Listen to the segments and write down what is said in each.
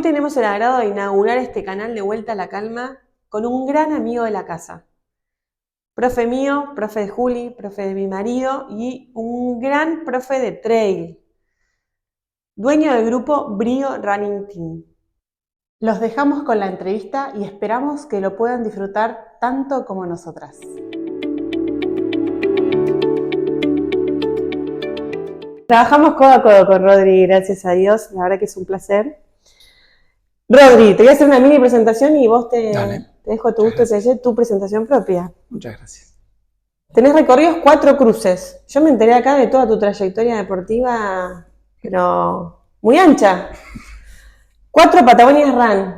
tenemos el agrado de inaugurar este canal de Vuelta a la Calma con un gran amigo de la casa. Profe mío, profe de Juli, profe de mi marido y un gran profe de trail. Dueño del grupo Brío Running Team. Los dejamos con la entrevista y esperamos que lo puedan disfrutar tanto como nosotras. Trabajamos codo a codo con Rodri, gracias a Dios, la verdad que es un placer. Rodri, te voy a hacer una mini presentación y vos te dejo a tu gusto que hacer tu presentación propia. Muchas gracias. Tenés recorridos 4 cruces. Yo me enteré acá de toda tu trayectoria deportiva, pero muy ancha. 4 Patagonias Run.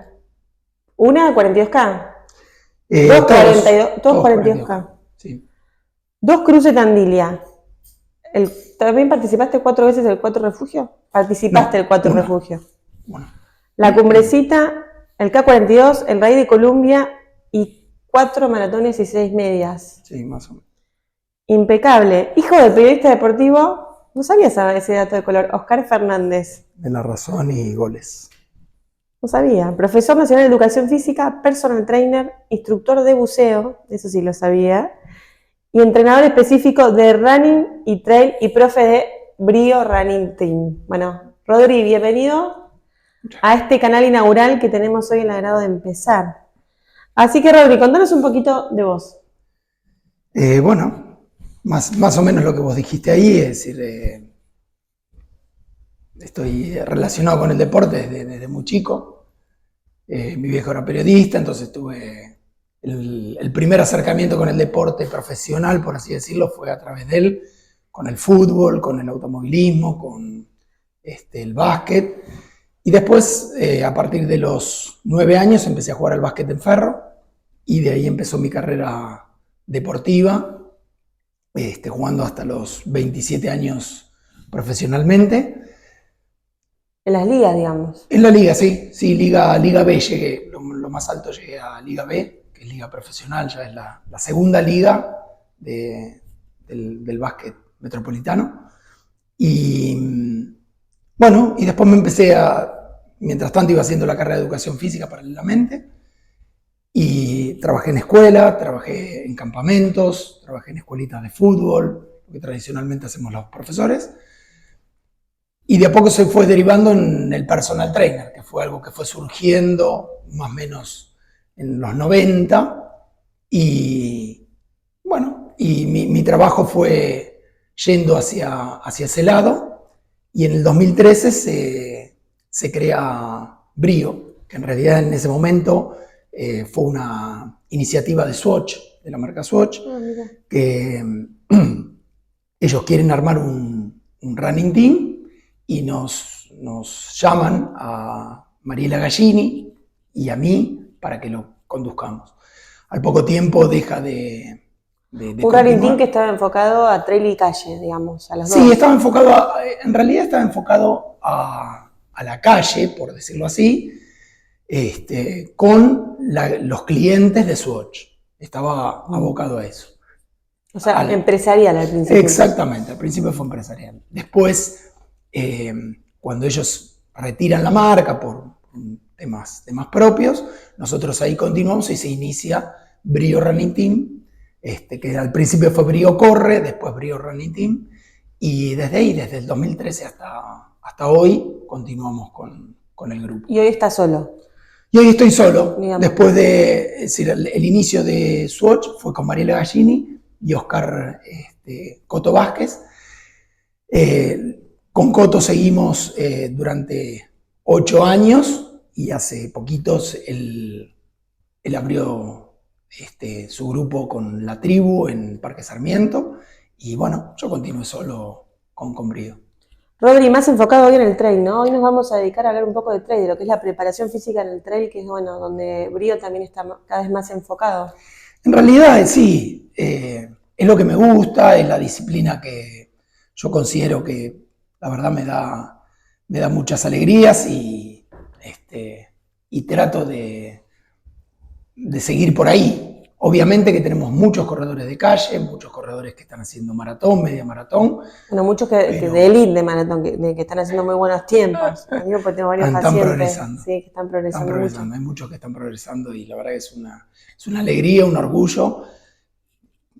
Una 42K. Todos 42K. Sí. 2 cruces Tandilia. ¿También participaste 4 veces del 4 refugio? Participaste del 4 refugio. Bueno. La Cumbrecita, el K42, el Rally de Columbia y 4 maratones y 6 medias. Sí, más o menos. Impecable. Hijo del periodista deportivo, no sabía ese dato de color, Oscar Fernández. De La Razón y goles. No sabía. Profesor nacional de educación física, personal trainer, instructor de buceo, eso sí lo sabía, y entrenador específico de running y trail y profe de Brío Running Team. Bueno, Rodri, bienvenido a este canal inaugural que tenemos hoy el agrado de empezar. Así que Rodri, contanos un poquito de vos. Bueno, más o menos lo que vos dijiste ahí, es decir, estoy relacionado con el deporte desde muy chico. Mi viejo era periodista, entonces tuve el primer acercamiento con el deporte profesional, por así decirlo, fue a través de él, con el fútbol, con el automovilismo, con el básquet. Y después, a partir de los 9 años, empecé a jugar al básquet en ferro y de ahí empezó mi carrera deportiva, jugando hasta los 27 años profesionalmente. En las ligas, digamos. En la liga, sí, Liga B llegué, lo más alto llegué a Liga B, que es liga profesional, ya es la segunda liga del básquet metropolitano. Y bueno, y después me empecé mientras tanto iba haciendo la carrera de educación física paralelamente, y trabajé en escuela, trabajé en campamentos, trabajé en escuelitas de fútbol, lo que tradicionalmente hacemos los profesores. Y de a poco se fue derivando en el personal trainer, que fue algo que fue surgiendo más o menos en los 90. Y bueno, y mi trabajo fue yendo hacia ese lado. Y en el 2013 se crea Brío, que en realidad en ese momento fue una iniciativa de Swatch, de la marca Swatch, que ellos quieren armar un running team. Y nos llaman a Mariela Gallini y a mí para que lo conduzcamos. Al poco tiempo deja de un running team que estaba enfocado a trail y calle, digamos, a los dos. Sí, en realidad estaba enfocado a la calle, por decirlo así, con los clientes de Swatch. Estaba abocado a eso. O sea, empresarial al principio. Exactamente, al principio fue empresarial. Después, cuando ellos retiran la marca por temas propios, nosotros ahí continuamos y se inicia Brío Running Team, que al principio fue Brío Corre, después Brío Running Team, y desde ahí, desde el 2013 hasta hoy, continuamos con el grupo. ¿Y hoy estás solo? Y hoy estoy solo, digamos. Después de, es decir, el inicio de Swatch fue con Mariela Gallini y Oscar Coto Vázquez. Con Coto seguimos durante 8 años y hace poquitos él abrió su grupo con La Tribu en Parque Sarmiento y bueno, yo continué solo con Brío. Rodri, más enfocado hoy en el trail, ¿no? Hoy nos vamos a dedicar a hablar un poco de trail, de lo que es la preparación física en el trail, que es bueno, donde Brío también está cada vez más enfocado. En realidad sí, es lo que me gusta, es la disciplina que yo considero que la verdad me da muchas alegrías y trato de seguir por ahí. obviamente que tenemos muchos corredores de calle, muchos corredores que están haciendo maratón, media maratón. Bueno, muchos que de élite de maratón, que están haciendo muy buenos tiempos. Digo, porque tengo varios Están pacientes progresando. sí, que están progresando mucho. Hay muchos que están progresando y la verdad que es una alegría, un orgullo,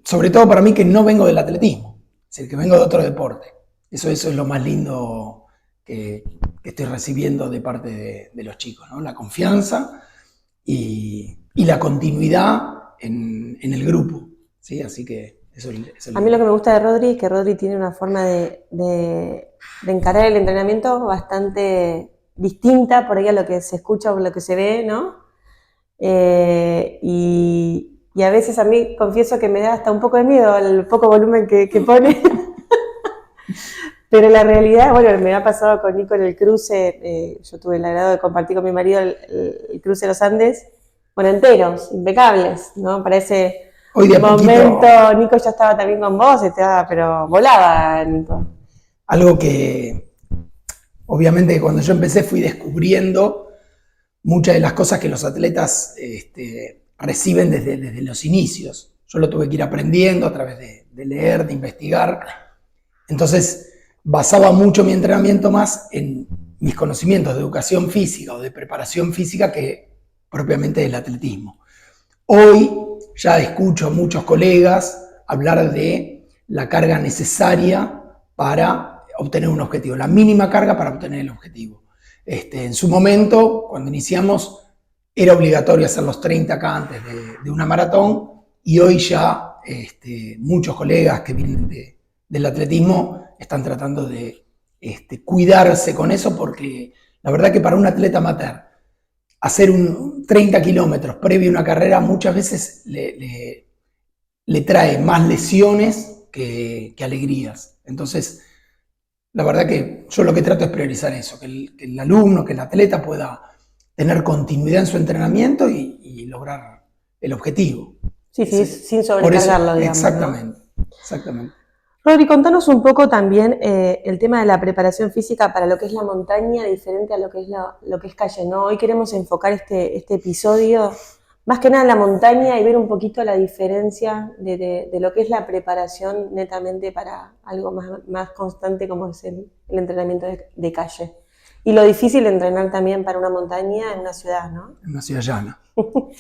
sobre todo para mí que no vengo del atletismo, es decir, que vengo de otro deporte. Eso es lo más lindo que estoy recibiendo de parte de los chicos, ¿no? La confianza y la continuidad en el grupo, ¿sí? Así que eso es a mí lo que me gusta de Rodri es que Rodri tiene una forma de encarar el entrenamiento bastante distinta por ahí a lo que se escucha o lo que se ve, ¿no? Y a veces a mí confieso que me da hasta un poco de miedo el poco volumen que pone. Pero la realidad, bueno, me ha pasado con Nico en el cruce, yo tuve el agrado de compartir con mi marido el cruce de los Andes, bueno, enteros, impecables, ¿no? Para ese momento, Nico ya estaba también con vos, pero volaba, Nico. Algo que, obviamente, cuando yo empecé fui descubriendo muchas de las cosas que los atletas reciben desde los inicios. Yo lo tuve que ir aprendiendo a través de leer, de investigar. Entonces, basaba mucho mi entrenamiento más en mis conocimientos de educación física o de preparación física que propiamente del atletismo. Hoy ya escucho a muchos colegas hablar de la carga necesaria para obtener un objetivo, la mínima carga para obtener el objetivo. En su momento, cuando iniciamos, era obligatorio hacer los 30K antes de una maratón y hoy ya muchos colegas que vienen del atletismo están tratando de cuidarse con eso porque la verdad que para un atleta amateur hacer 30 kilómetros previo a una carrera muchas veces le trae más lesiones que alegrías. Entonces, la verdad que yo lo que trato es priorizar eso, que el alumno, que el atleta pueda tener continuidad en su entrenamiento y lograr el objetivo. Sí, sin sobrecargarlo, digamos. Exactamente, ¿no? Exactamente. Rodri, contanos un poco también el tema de la preparación física para lo que es la montaña, diferente a lo que es calle, ¿no? Hoy queremos enfocar este episodio más que nada en la montaña y ver un poquito la diferencia de lo que es la preparación netamente para algo más constante como es el entrenamiento de calle. Y lo difícil de entrenar también para una montaña en una ciudad, ¿no? En una ciudad llana.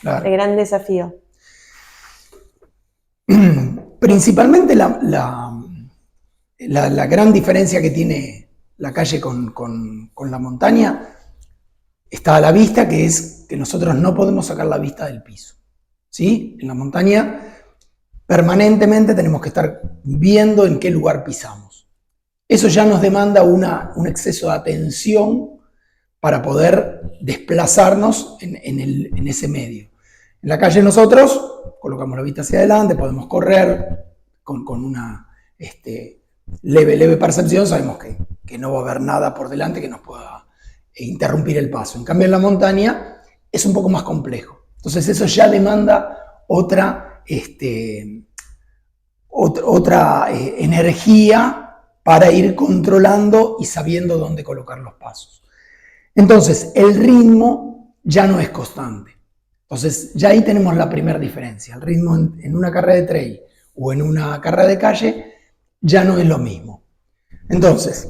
Claro. El gran desafío. Principalmente la gran diferencia que tiene la calle con la montaña está a la vista, que es que nosotros no podemos sacar la vista del piso, ¿sí? En la montaña permanentemente tenemos que estar viendo en qué lugar pisamos. Eso ya nos demanda un exceso de atención para poder desplazarnos en ese medio. En la calle nosotros colocamos la vista hacia adelante, podemos correr con una leve percepción, sabemos que no va a haber nada por delante que nos pueda interrumpir el paso. En cambio en la montaña es un poco más complejo. Entonces eso ya demanda otra energía para ir controlando y sabiendo dónde colocar los pasos. Entonces el ritmo ya no es constante. Entonces ya ahí tenemos la primera diferencia. El ritmo en una carrera de trail o en una carrera de calle ya no es lo mismo. Entonces,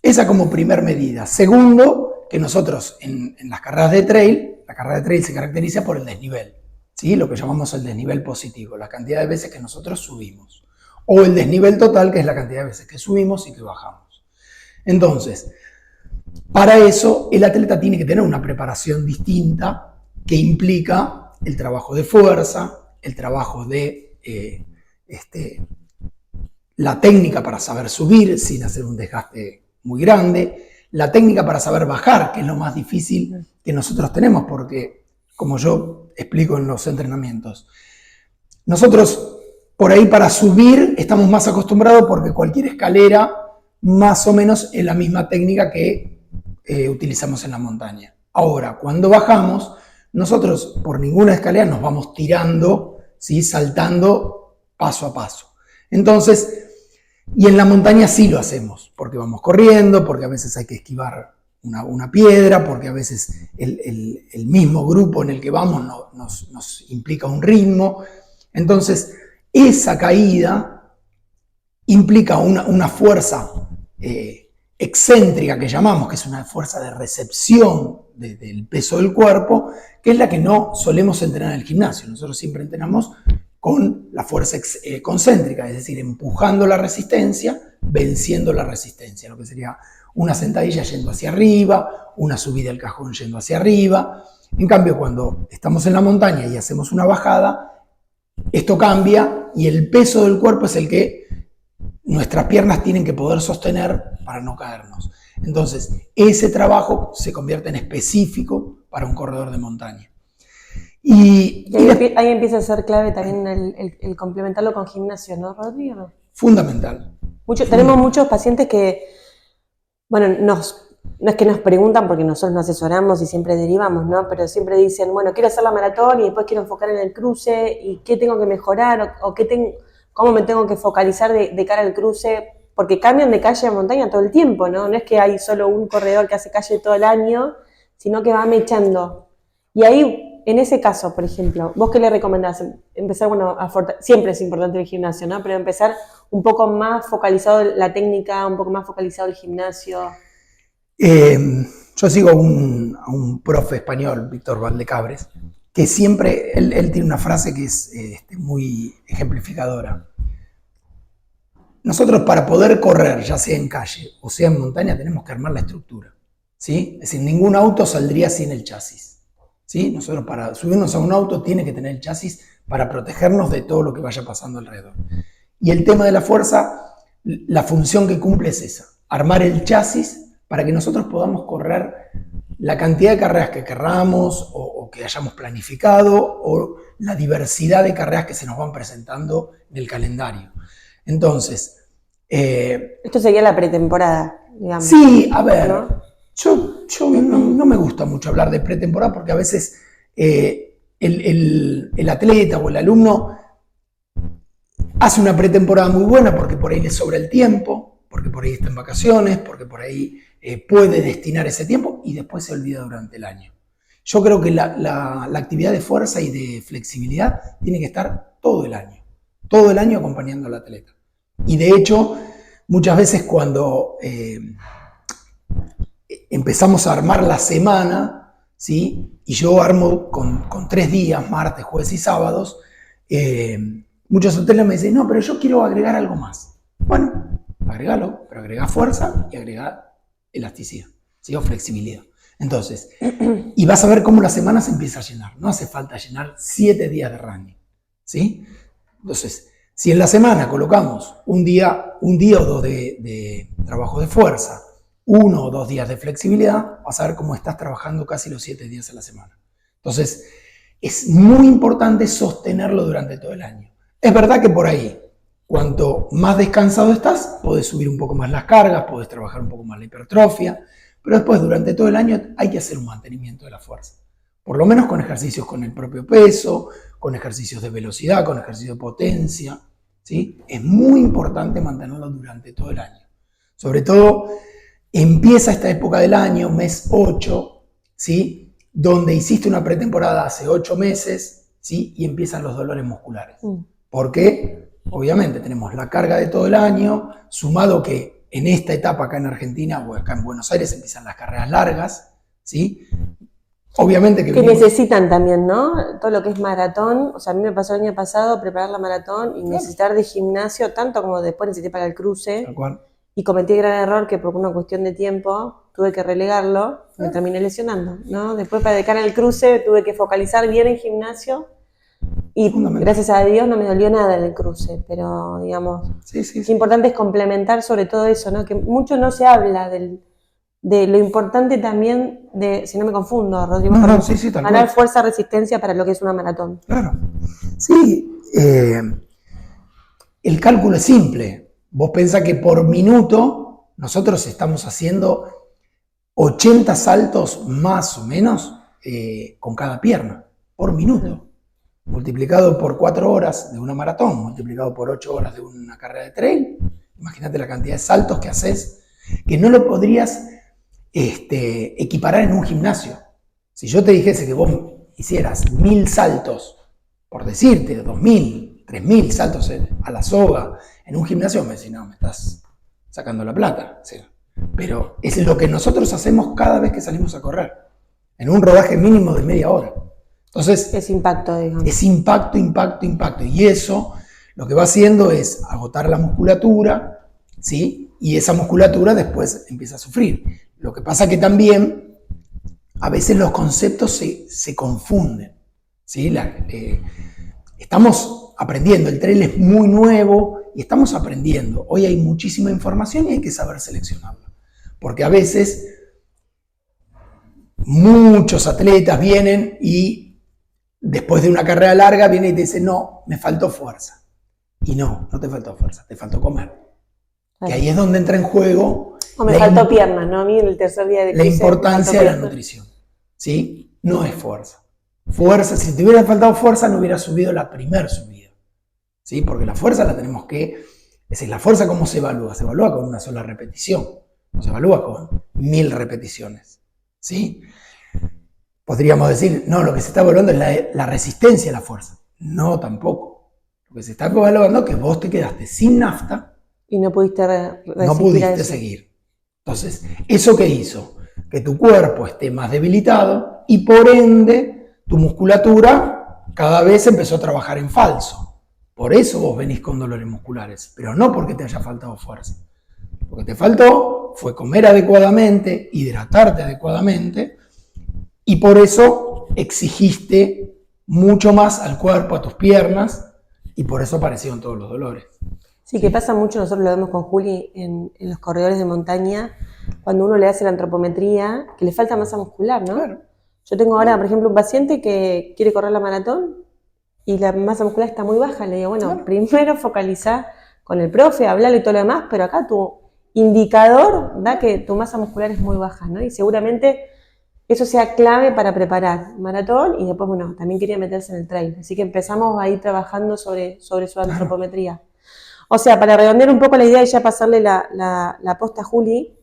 esa como primer medida. Segundo, que nosotros en las carreras de trail, la carrera de trail se caracteriza por el desnivel, ¿sí? Lo que llamamos el desnivel positivo, la cantidad de veces que nosotros subimos. O el desnivel total, que es la cantidad de veces que subimos y que bajamos. Entonces, para eso el atleta tiene que tener una preparación distinta que implica el trabajo de fuerza, el trabajo de la técnica para saber subir sin hacer un desgaste muy grande, la técnica para saber bajar, que es lo más difícil que nosotros tenemos, porque, como yo explico en los entrenamientos, nosotros por ahí para subir estamos más acostumbrados porque cualquier escalera más o menos es la misma técnica que utilizamos en la montaña. Ahora, cuando bajamos, nosotros por ninguna escalera nos vamos tirando, ¿sí? Saltando paso a paso. Entonces, y en la montaña sí lo hacemos, porque vamos corriendo, porque a veces hay que esquivar una piedra, porque a veces el mismo grupo en el que vamos nos implica un ritmo. Entonces, esa caída implica una fuerza excéntrica que llamamos, que es una fuerza de recepción del peso del cuerpo, que es la que no solemos entrenar en el gimnasio. Nosotros siempre entrenamos con la fuerza concéntrica, es decir, empujando la resistencia, venciendo la resistencia, lo que sería una sentadilla yendo hacia arriba, una subida al cajón yendo hacia arriba. En cambio, cuando estamos en la montaña y hacemos una bajada, esto cambia y el peso del cuerpo es el que nuestras piernas tienen que poder sostener para no caernos. Entonces, ese trabajo se convierte en específico para un corredor de montaña. Y ahí empieza a ser clave también el complementarlo con gimnasio, ¿no, Rodrigo? Fundamental. Tenemos muchos pacientes que, bueno, no es que nos preguntan porque nosotros nos asesoramos y siempre derivamos, ¿no? Pero siempre dicen, bueno, quiero hacer la maratón y después quiero enfocar en el cruce y qué tengo que mejorar o cómo me tengo que focalizar de cara al cruce, porque cambian de calle a montaña todo el tiempo, ¿no? No es que hay solo un corredor que hace calle todo el año, sino que va mechando. Y ahí, en ese caso, por ejemplo, ¿vos qué le recomendás? Empezar, bueno, siempre es importante el gimnasio, ¿no? Pero empezar un poco más focalizado la técnica, un poco más focalizado el gimnasio. Yo sigo a un profe español, Víctor Valdecabres, que siempre, él tiene una frase que es muy ejemplificadora. Nosotros para poder correr, ya sea en calle o sea en montaña, tenemos que armar la estructura, ¿sí? Es decir, ningún auto saldría sin el chasis, ¿sí? Nosotros para subirnos a un auto tiene que tener el chasis para protegernos de todo lo que vaya pasando alrededor. Y el tema de la fuerza, la función que cumple es esa, armar el chasis para que nosotros podamos correr la cantidad de carreras que querramos o que hayamos planificado o la diversidad de carreras que se nos van presentando en el calendario. Entonces... esto sería la pretemporada, digamos. Sí, a ver, ¿no? yo no me gusta mucho hablar de pretemporada porque a veces el atleta o el alumno hace una pretemporada muy buena porque por ahí le sobra el tiempo, porque por ahí está en vacaciones, porque por ahí puede destinar ese tiempo y después se olvida durante el año. Yo creo que la actividad de fuerza y de flexibilidad tiene que estar todo el año acompañando al atleta. Y de hecho, muchas veces cuando empezamos a armar la semana, ¿sí? Y yo armo con 3 días, martes, jueves y sábados, muchos hoteles me dicen, no, pero yo quiero agregar algo más. Bueno, agregalo, pero agrega fuerza y agrega elasticidad, ¿sí? O flexibilidad. Entonces, y vas a ver cómo la semana se empieza a llenar. No hace falta llenar 7 días de running, ¿sí? Entonces, si en la semana colocamos un día o 2 de trabajo de fuerza, 1 o 2 días de flexibilidad, vas a ver cómo estás trabajando casi los 7 días a la semana. Entonces, es muy importante sostenerlo durante todo el año. Es verdad que por ahí, cuanto más descansado estás, podés subir un poco más las cargas, podés trabajar un poco más la hipertrofia, pero después durante todo el año hay que hacer un mantenimiento de la fuerza. Por lo menos con ejercicios con el propio peso, con ejercicios de velocidad, con ejercicios de potencia, ¿sí? Es muy importante mantenerlo durante todo el año. Sobre todo, empieza esta época del año, mes 8, ¿sí? Donde hiciste una pretemporada hace 8 meses, ¿sí? Y empiezan los dolores musculares. ¿Por qué? Obviamente tenemos la carga de todo el año, sumado que en esta etapa acá en Argentina o acá en Buenos Aires empiezan las carreras largas, ¿sí? Obviamente que necesitan también, ¿no? Todo lo que es maratón, o sea, a mí me pasó el año pasado preparar la maratón y necesitar de gimnasio, tanto como después necesité para el cruce. Tal cual. Y cometí el gran error que por una cuestión de tiempo tuve que relegarlo, me terminé lesionando, ¿no? Después para dedicar al cruce tuve que focalizar bien en gimnasio y gracias a Dios no me dolió nada en el cruce, pero digamos, sí. Lo importante es complementar sobre todo eso, ¿no? Que mucho no se habla de lo importante también de, si no me confundo, Rodrigo, ganar fuerza, resistencia para lo que es una maratón. Claro, sí, el cálculo es simple. Vos pensás que por minuto nosotros estamos haciendo 80 saltos más o menos con cada pierna, por minuto. Multiplicado por 4 horas de una maratón, multiplicado por 8 horas de una carrera de trail. Imagínate la cantidad de saltos que haces, que no lo podrías equiparar en un gimnasio. Si yo te dijese que vos hicieras 1000 saltos, por decirte, 2000, 3.000 saltos a la soga en un gimnasio, me decís, no, me estás sacando la plata. ¿Sí? Pero es lo que nosotros hacemos cada vez que salimos a correr, en un rodaje mínimo de media hora. Entonces, Es impacto, digamos. es impacto, impacto, impacto. Y eso lo que va haciendo es agotar la musculatura, ¿sí? Y esa musculatura después empieza a sufrir. Lo que pasa que también a veces los conceptos se confunden, ¿sí? Estamos aprendiendo, el trail es muy nuevo y estamos aprendiendo. Hoy hay muchísima información y hay que saber seleccionarla. Porque a veces muchos atletas vienen y después de una carrera larga vienen y te dicen, no, me faltó fuerza. Y no te faltó fuerza, te faltó comer. Que ahí es donde entra en juego. O me faltó piernas, ¿no? A mí en el tercer día de la importancia de la nutrición, ¿sí? No es fuerza. Fuerza, si te hubiera faltado fuerza, no hubiera subido la primer subida, ¿sí? Porque la fuerza la tenemos que... Es decir, la fuerza, ¿cómo se evalúa? Se evalúa con una sola repetición. No se evalúa con 1000 repeticiones, ¿sí? Podríamos decir, no, lo que se está evaluando es la resistencia a la fuerza. No, tampoco. Lo que se está evaluando es que vos te quedaste sin nafta y no pudiste no pudiste seguir. Entonces, ¿eso qué hizo? Que tu cuerpo esté más debilitado y por ende tu musculatura cada vez empezó a trabajar en falso. Por eso vos venís con dolores musculares, pero no porque te haya faltado fuerza. Lo que te faltó fue comer adecuadamente, hidratarte adecuadamente y por eso exigiste mucho más al cuerpo, a tus piernas y por eso aparecieron todos los dolores. Sí, que pasa mucho, nosotros lo vemos con Juli en los corredores de montaña, cuando uno le hace la antropometría, que le falta masa muscular, ¿no? Claro. Yo tengo ahora, por ejemplo, un paciente que quiere correr la maratón y la masa muscular está muy baja. Le digo, bueno, claro, primero focaliza con el profe, hablalo y todo lo demás, pero acá tu indicador da que tu masa muscular es muy baja, ¿no? Y seguramente eso sea clave para preparar maratón y después, bueno, también quería meterse en el trail. Así que empezamos a ir trabajando sobre su antropometría. O sea, para redondear un poco la idea y ya pasarle la posta a Juli,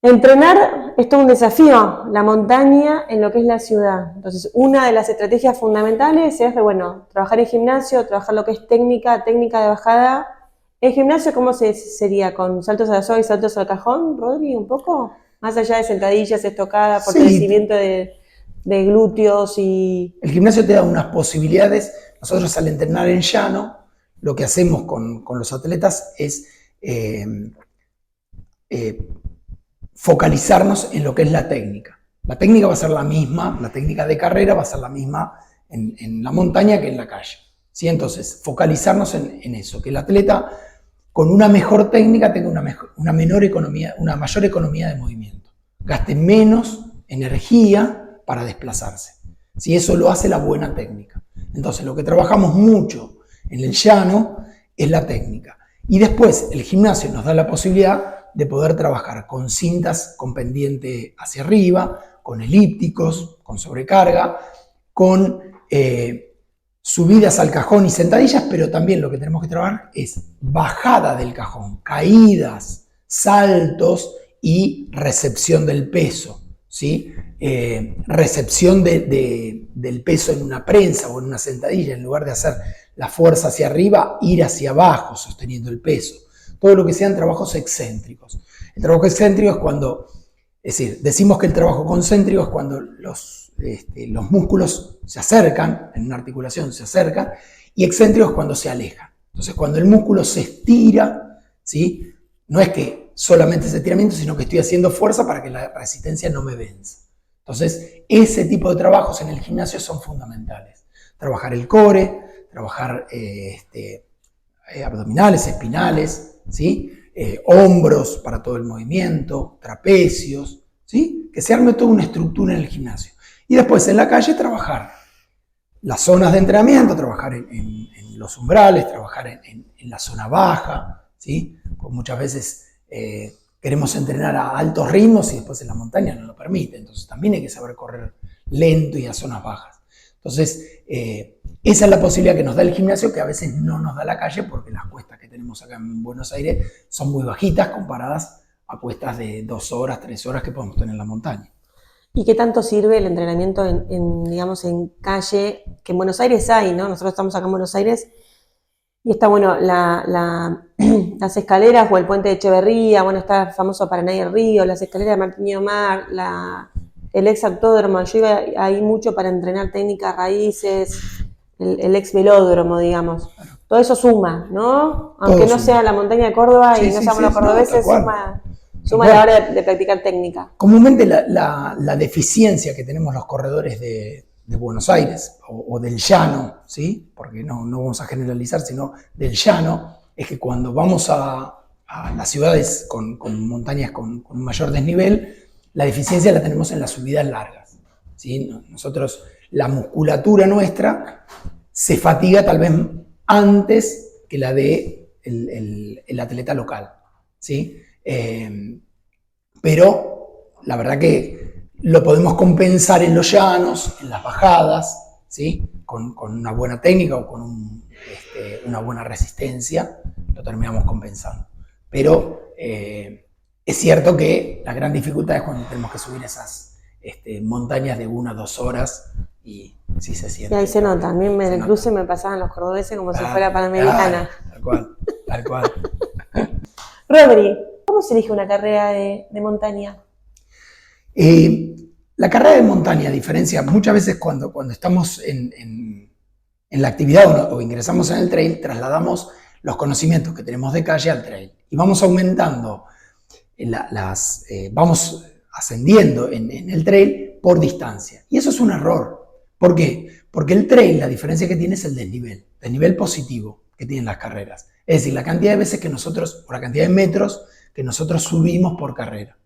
entrenar es todo un desafío, la montaña en lo que es la ciudad. Entonces, una de las estrategias fundamentales es, bueno, trabajar en gimnasio, trabajar lo que es técnica de bajada. ¿En gimnasio cómo sería? ¿Con saltos a la soga y saltos al cajón, Rodri, un poco? Más allá de sentadillas, estocadas, fortalecimiento de glúteos y... El gimnasio te da unas posibilidades. Nosotros al entrenar en llano, lo que hacemos con los atletas es focalizarnos en lo que es la técnica. La técnica va a ser la misma, la técnica de carrera va a ser la misma en la montaña que en la calle, ¿sí? Entonces, focalizarnos en eso, que el atleta con una mejor técnica tenga una mayor economía de movimiento, gaste menos energía para desplazarse, ¿sí? Eso lo hace la buena técnica. Entonces, lo que trabajamos mucho en el llano es la técnica. Y después el gimnasio nos da la posibilidad de poder trabajar con cintas con pendiente hacia arriba, con elípticos, con sobrecarga, con subidas al cajón y sentadillas, pero también lo que tenemos que trabajar es bajada del cajón, caídas, saltos y recepción del peso, ¿sí? Recepción del peso en una prensa o en una sentadilla, en lugar de hacer la fuerza hacia arriba, ir hacia abajo sosteniendo el peso. Todo lo que sean trabajos excéntricos. El trabajo excéntrico es cuando, es decir, decimos que el trabajo concéntrico es cuando los músculos se acercan, en una articulación se acercan, y excéntrico es cuando se alejan. Entonces, cuando el músculo se estira, ¿sí? No es que solamente ese estiramiento, sino que estoy haciendo fuerza para que la resistencia no me venza. Entonces, ese tipo de trabajos en el gimnasio son fundamentales. Trabajar el core, trabajar abdominales, espinales, ¿sí? Hombros para todo el movimiento, trapecios, ¿sí? Que se arme toda una estructura en el gimnasio. Y después en la calle trabajar las zonas de entrenamiento, trabajar en los umbrales, trabajar en la zona baja, ¿sí? Pues muchas veces queremos entrenar a altos ritmos y después en la montaña no lo permite. Entonces también hay que saber correr lento y a zonas bajas. Entonces, esa es la posibilidad que nos da el gimnasio, que a veces no nos da la calle, porque las cuestas que tenemos acá en Buenos Aires son muy bajitas comparadas a cuestas de 2 horas, 3 horas que podemos tener en la montaña. ¿Y qué tanto sirve el entrenamiento digamos, en calle? Que en Buenos Aires hay, ¿no? Nosotros estamos acá en Buenos Aires y está, bueno, las escaleras o el puente de Echeverría, bueno, está famoso Paraná y el Río, las escaleras de Martín y Omar, el ex autódromo. Yo iba ahí mucho para entrenar técnicas, raíces, el ex velódromo, digamos. Todo eso suma, ¿no? Aunque Todo no suma. sea la montaña de Córdoba y no seamos los cordobeses, suma a la hora de practicar técnica. Comúnmente la deficiencia que tenemos los corredores de Buenos Aires o del llano, ¿sí? Porque no vamos a generalizar, sino del llano, es que cuando vamos a las ciudades con montañas con un mayor desnivel, la deficiencia la tenemos en las subidas largas, ¿sí? Nosotros, la musculatura nuestra se fatiga tal vez antes que la de el atleta local, ¿sí? Pero la verdad que lo podemos compensar en los llanos, en las bajadas, ¿sí? Con una buena técnica o con una buena resistencia, lo terminamos compensando. Pero es cierto que la gran dificultad es cuando tenemos que subir esas montañas de 1 a 2 horas y sí se siente. Y ahí se nota, a mí en el cruce me pasaban los cordobeses como si fuera panamericana. Tal cual. Rodri, ¿cómo se elige una carrera de montaña? La carrera de montaña, a diferencia, muchas veces cuando estamos en la actividad o ingresamos en el trail, trasladamos los conocimientos que tenemos de calle al trail y vamos aumentando, vamos ascendiendo en el trail por distancia. Y eso es un error. ¿Por qué? Porque el trail, la diferencia que tiene es el desnivel positivo que tienen las carreras. Es decir, la cantidad de veces que nosotros, o la cantidad de metros que nosotros subimos por carrera.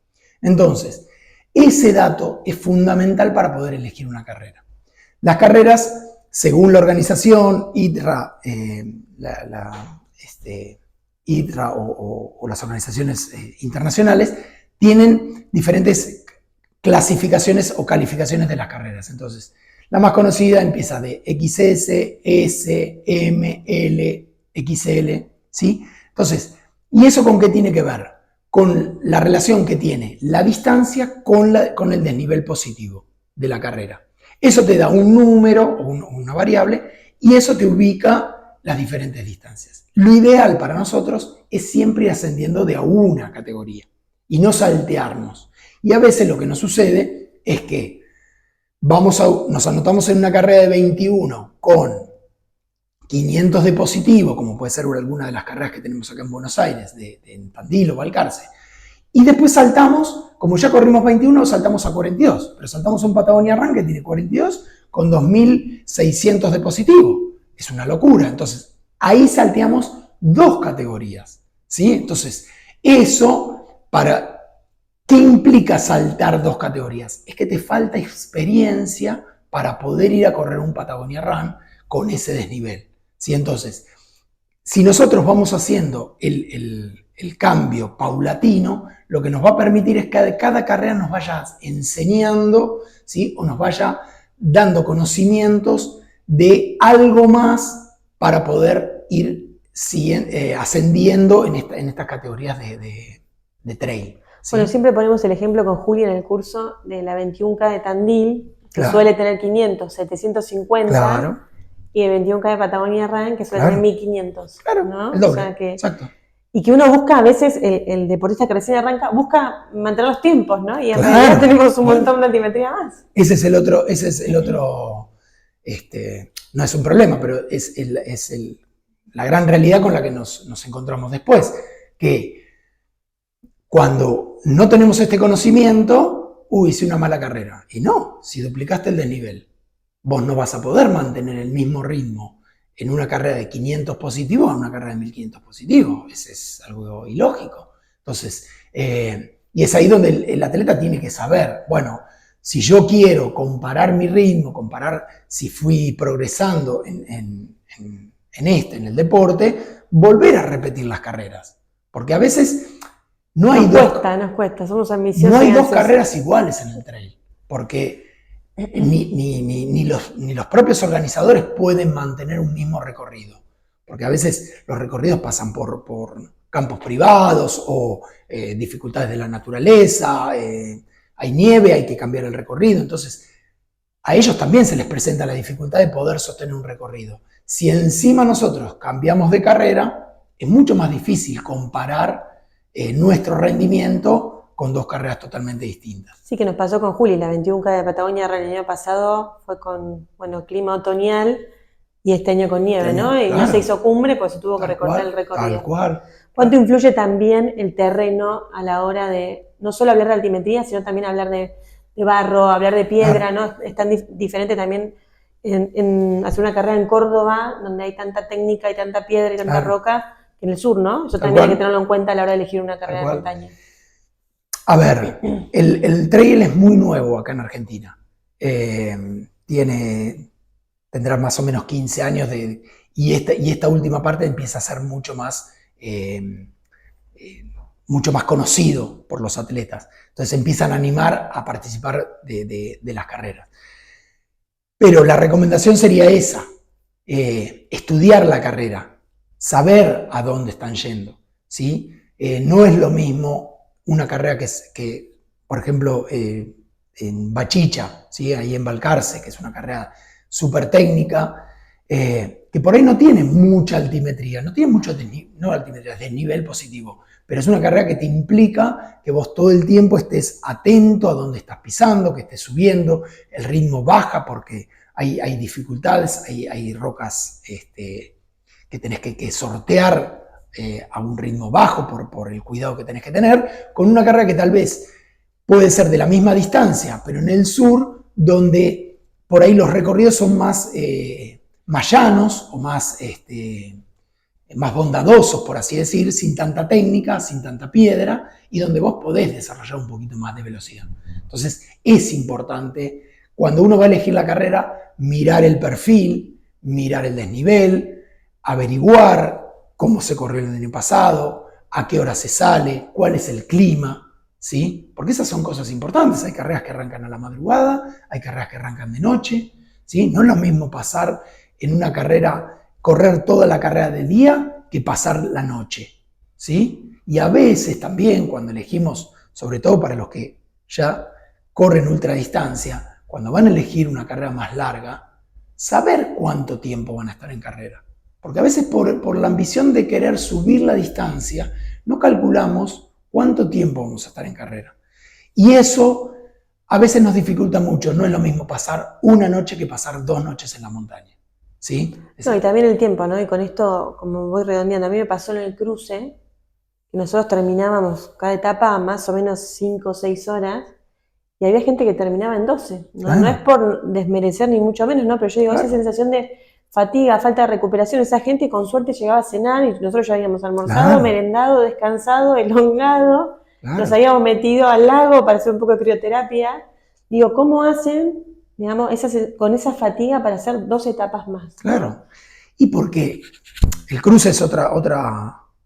Entonces, ese dato es fundamental para poder elegir una carrera. Las carreras, según la organización ITRA, ITRA o las organizaciones internacionales, tienen diferentes clasificaciones o calificaciones de las carreras. Entonces, la más conocida empieza de XS, S, M, L, XL, ¿sí? Entonces, ¿y eso con qué tiene que ver? Con la relación que tiene la distancia con el desnivel positivo de la carrera. Eso te da un número o una variable y eso te ubica las diferentes distancias. Lo ideal para nosotros es siempre ir ascendiendo de a una categoría y no saltearnos. Y a veces lo que nos sucede es que nos anotamos en una carrera de 21 con 500 de positivo, como puede ser alguna de las carreras que tenemos acá en Buenos Aires, en Tandil o Balcarce. Y después saltamos, como ya corrimos 21, saltamos a 42. Pero saltamos a un Patagonia Run que tiene 42 con 2.600 de positivo. Es una locura. Entonces, ahí salteamos 2 categorías, ¿sí? Entonces, ¿qué implica saltar 2 categorías? Es que te falta experiencia para poder ir a correr un Patagonia Run con ese desnivel, ¿sí? Entonces, si nosotros vamos haciendo el cambio paulatino, lo que nos va a permitir es que cada carrera nos vaya enseñando, ¿sí? O nos vaya dando conocimientos de algo más para poder ir ascendiendo en estas categorías de trail. ¿Sí? Bueno, siempre ponemos el ejemplo con Juli en el curso de la 21K de Tandil, que suele tener 500, 750, claro. Y el 21K de Patagonia Run, que suele tener 1500. Claro, ¿no? el doble, o sea que, exacto. Y que uno busca, a veces, el deportista que recién arranca, busca mantener los tiempos, ¿no? Y en realidad tenemos un montón de altimetría más. Ese es el otro, no es un problema, pero es la gran realidad con la que nos encontramos después, que cuando no tenemos este conocimiento, hice una mala carrera. Y no, si duplicaste el desnivel, vos no vas a poder mantener el mismo ritmo en una carrera de 500 positivos a una carrera de 1500 positivos. Es algo ilógico. Entonces, y es ahí donde el atleta tiene que saber, bueno, si yo quiero comparar mi ritmo, comparar si fui progresando en el deporte, volver a repetir las carreras. Porque a veles no hay nos cuesta, somos ambiciosos. No hay 2 carreras iguales en el trail, porque ni los propios organizadores pueden mantener un mismo recorrido, porque a veces los recorridos pasan por campos privados o dificultades de la naturaleza, hay nieve, hay que cambiar el recorrido. Entonces, a ellos también se les presenta la dificultad de poder sostener un recorrido. Si encima nosotros cambiamos de carrera, es mucho más difícil comparar nuestro rendimiento con dos carreras totalmente distintas. Sí, que nos pasó con Juli, la 21K de Patagonia el año pasado fue con, bueno, clima otoñal y este año con nieve, ¿no? Y claro, no se hizo cumbre porque se tuvo que tal recortar cual, el recorrido. Tal cual. ¿Cuánto influye también el terreno a la hora de no solo hablar de altimetría, sino también hablar de barro, hablar de piedra, ¿no? Es tan diferente también en hacer una carrera en Córdoba, donde hay tanta técnica y tanta piedra y tanta roca, que en el sur, ¿no? Eso también hay que tenerlo en cuenta a la hora de elegir una carrera de montaña. A ver, el trail es muy nuevo acá en Argentina. Tendrá más o menos 15 años y esta última parte empieza a ser mucho más conocido por los atletas. Entonces empiezan a animar a participar de las carreras. Pero la recomendación sería esa, estudiar la carrera, saber a dónde están yendo, ¿sí? No es lo mismo una carrera que por ejemplo, en Bachicha, ¿sí? Ahí en Balcarce, que es una carrera súper técnica, que por ahí no tiene mucha altimetría, no tiene mucho altimetría, es desnivel positivo, pero es una carrera que te implica que vos todo el tiempo estés atento a dónde estás pisando, que estés subiendo, el ritmo baja porque hay dificultades, hay rocas que tenés que sortear a un ritmo bajo por el cuidado que tenés que tener, con una carrera que tal vez puede ser de la misma distancia, pero en el sur, donde por ahí los recorridos son más llanos o más bondadosos, por así decir, sin tanta técnica, sin tanta piedra, y donde vos podés desarrollar un poquito más de velocidad. Entonces es importante, cuando uno va a elegir la carrera, mirar el perfil, mirar el desnivel, averiguar cómo se corrió el año pasado, a qué hora se sale, cuál es el clima, ¿sí? Porque esas son cosas importantes. Hay carreras que arrancan a la madrugada, hay carreras que arrancan de noche, ¿sí? No es lo mismo pasar en una carrera, correr toda la carrera de día que pasar la noche, ¿sí? Y a veces también cuando elegimos, sobre todo para los que ya corren ultradistancia, cuando van a elegir una carrera más larga, saber cuánto tiempo van a estar en carrera. Porque a veces por la ambición de querer subir la distancia, no calculamos cuánto tiempo vamos a estar en carrera. Y eso a veces nos dificulta mucho. No es lo mismo pasar una noche que pasar 2 noches en la montaña, ¿sí? No, y también el tiempo, ¿no? Y con esto, como voy redondeando, a mí me pasó en el cruce, que nosotros terminábamos cada etapa más o menos 5 o 6 horas, y había gente que terminaba en 12. No, no es por desmerecer ni mucho menos, ¿no? Pero yo digo, esa sensación de fatiga, falta de recuperación, esa gente con suerte llegaba a cenar y nosotros ya habíamos almorzado, merendado, descansado, elongado, nos habíamos metido al lago para hacer un poco de crioterapia. Digo, ¿cómo hacen, digamos, con esa fatiga para hacer 2 etapas más? Claro, y porque el cruce es otra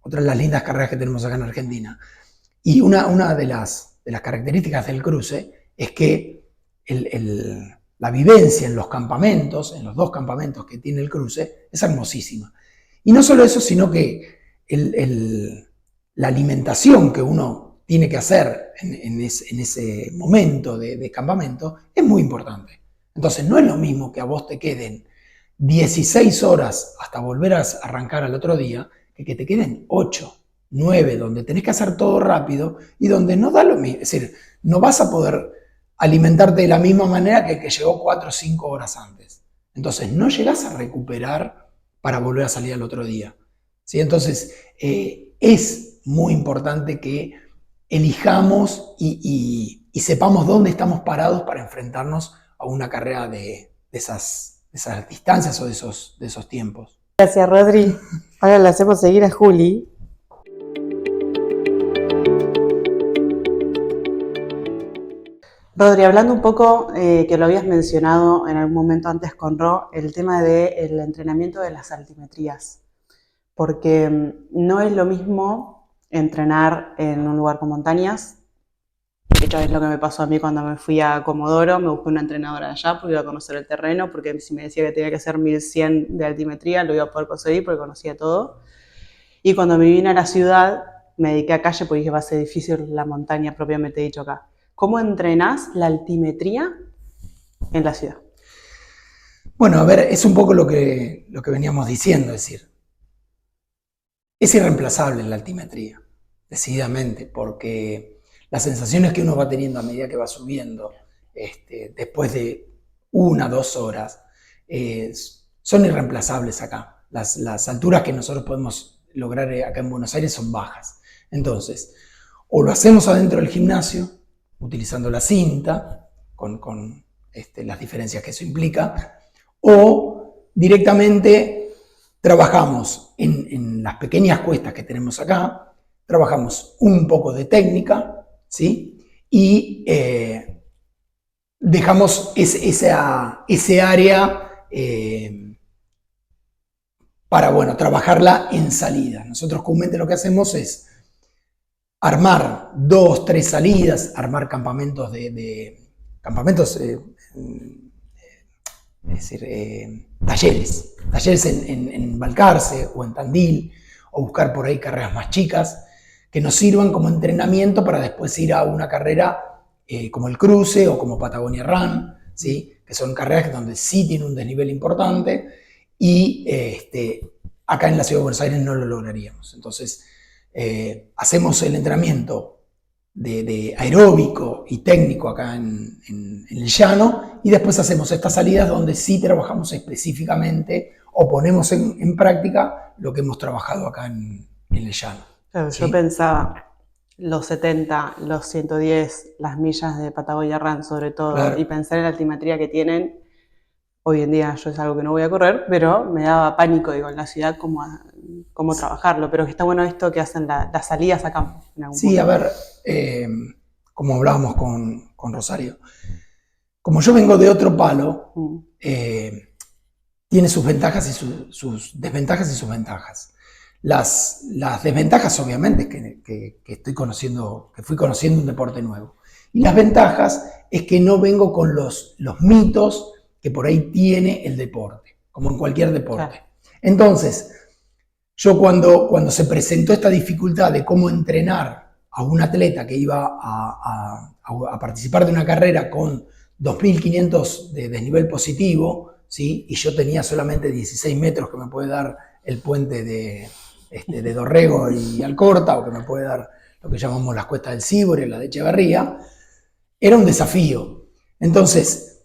de las lindas carreras que tenemos acá en Argentina. Y una de las características del cruce es que la vivencia en los campamentos, en los 2 campamentos que tiene el cruce, es hermosísima. Y no solo eso, sino que la alimentación que uno tiene que hacer en ese momento de campamento es muy importante. Entonces no es lo mismo que a vos te queden 16 horas hasta volver a arrancar al otro día, que te queden 8, 9, donde tenés que hacer todo rápido y donde no da lo mismo. Es decir, no vas a poder alimentarte de la misma manera que el que llegó 4 o 5 horas antes. Entonces no llegás a recuperar para volver a salir al otro día, ¿sí? Entonces es muy importante que elijamos y sepamos dónde estamos parados para enfrentarnos a una carrera de esas distancias o de esos tiempos. Gracias, Rodri. Ahora le hacemos seguir a Juli. Rodri, hablando un poco, que lo habías mencionado en algún momento antes con Ro, el tema del entrenamiento de las altimetrías. Porque no es lo mismo entrenar en un lugar con montañas. De hecho, es lo que me pasó a mí cuando me fui a Comodoro. Me busqué una entrenadora allá porque iba a conocer el terreno, porque si me decía que tenía que hacer 1100 de altimetría, lo iba a poder conseguir porque conocía todo. Y cuando me vine a la ciudad, me dediqué a calle porque dije, va a ser difícil la montaña propiamente dicho acá. ¿Cómo entrenás la altimetría en la ciudad? Bueno, a ver, es un poco lo que veníamos diciendo, es decir, es irreemplazable la altimetría, decididamente, porque las sensaciones que uno va teniendo a medida que va subiendo, después de 1, 2 horas, son irreemplazables acá. Las alturas que nosotros podemos lograr acá en Buenos Aires son bajas. Entonces, o lo hacemos adentro del gimnasio, utilizando la cinta, con las diferencias que eso implica, o directamente trabajamos en las pequeñas cuestas que tenemos acá, trabajamos un poco de técnica, ¿sí? Y dejamos ese área para, bueno, trabajarla en salida. Nosotros comúnmente lo que hacemos es armar 2, 3 salidas, armar campamentos es decir, talleres en Balcarce o en Tandil, o buscar por ahí carreras más chicas que nos sirvan como entrenamiento para después ir a una carrera como el Cruce o como Patagonia Run, ¿sí? Que son carreras donde sí tiene un desnivel importante y acá en la ciudad de Buenos Aires no lo lograríamos. Entonces, hacemos el entrenamiento de aeróbico y técnico acá en el llano, y después hacemos estas salidas donde sí trabajamos específicamente o ponemos en práctica lo que hemos trabajado acá en el llano. Claro, ¿sí? yo pensaba los 70, los 110, las millas de Patagonia Run sobre todo, Claro. Y pensar en la altimetría que tienen. Hoy en día yo es algo que no voy a correr, pero me daba pánico, digo, en la ciudad cómo trabajarlo. Pero que está bueno esto que hacen las salidas a campo. Sí, a ver, como hablábamos con Rosario, como yo vengo de otro palo, tiene sus ventajas y sus desventajas y sus ventajas. Las desventajas, obviamente, que fui conociendo un deporte nuevo. Y las ventajas es que no vengo con los mitos que por ahí tiene el deporte, como en cualquier deporte. Claro. Entonces, yo cuando se presentó esta dificultad de cómo entrenar a un atleta que iba a participar de una carrera con 2.500 de desnivel positivo, ¿sí? Y yo tenía solamente 16 metros que me puede dar el puente de Dorrego y Alcorta, o que me puede dar lo que llamamos las cuestas del Cíbore, la de Echeverría, era un desafío. Entonces,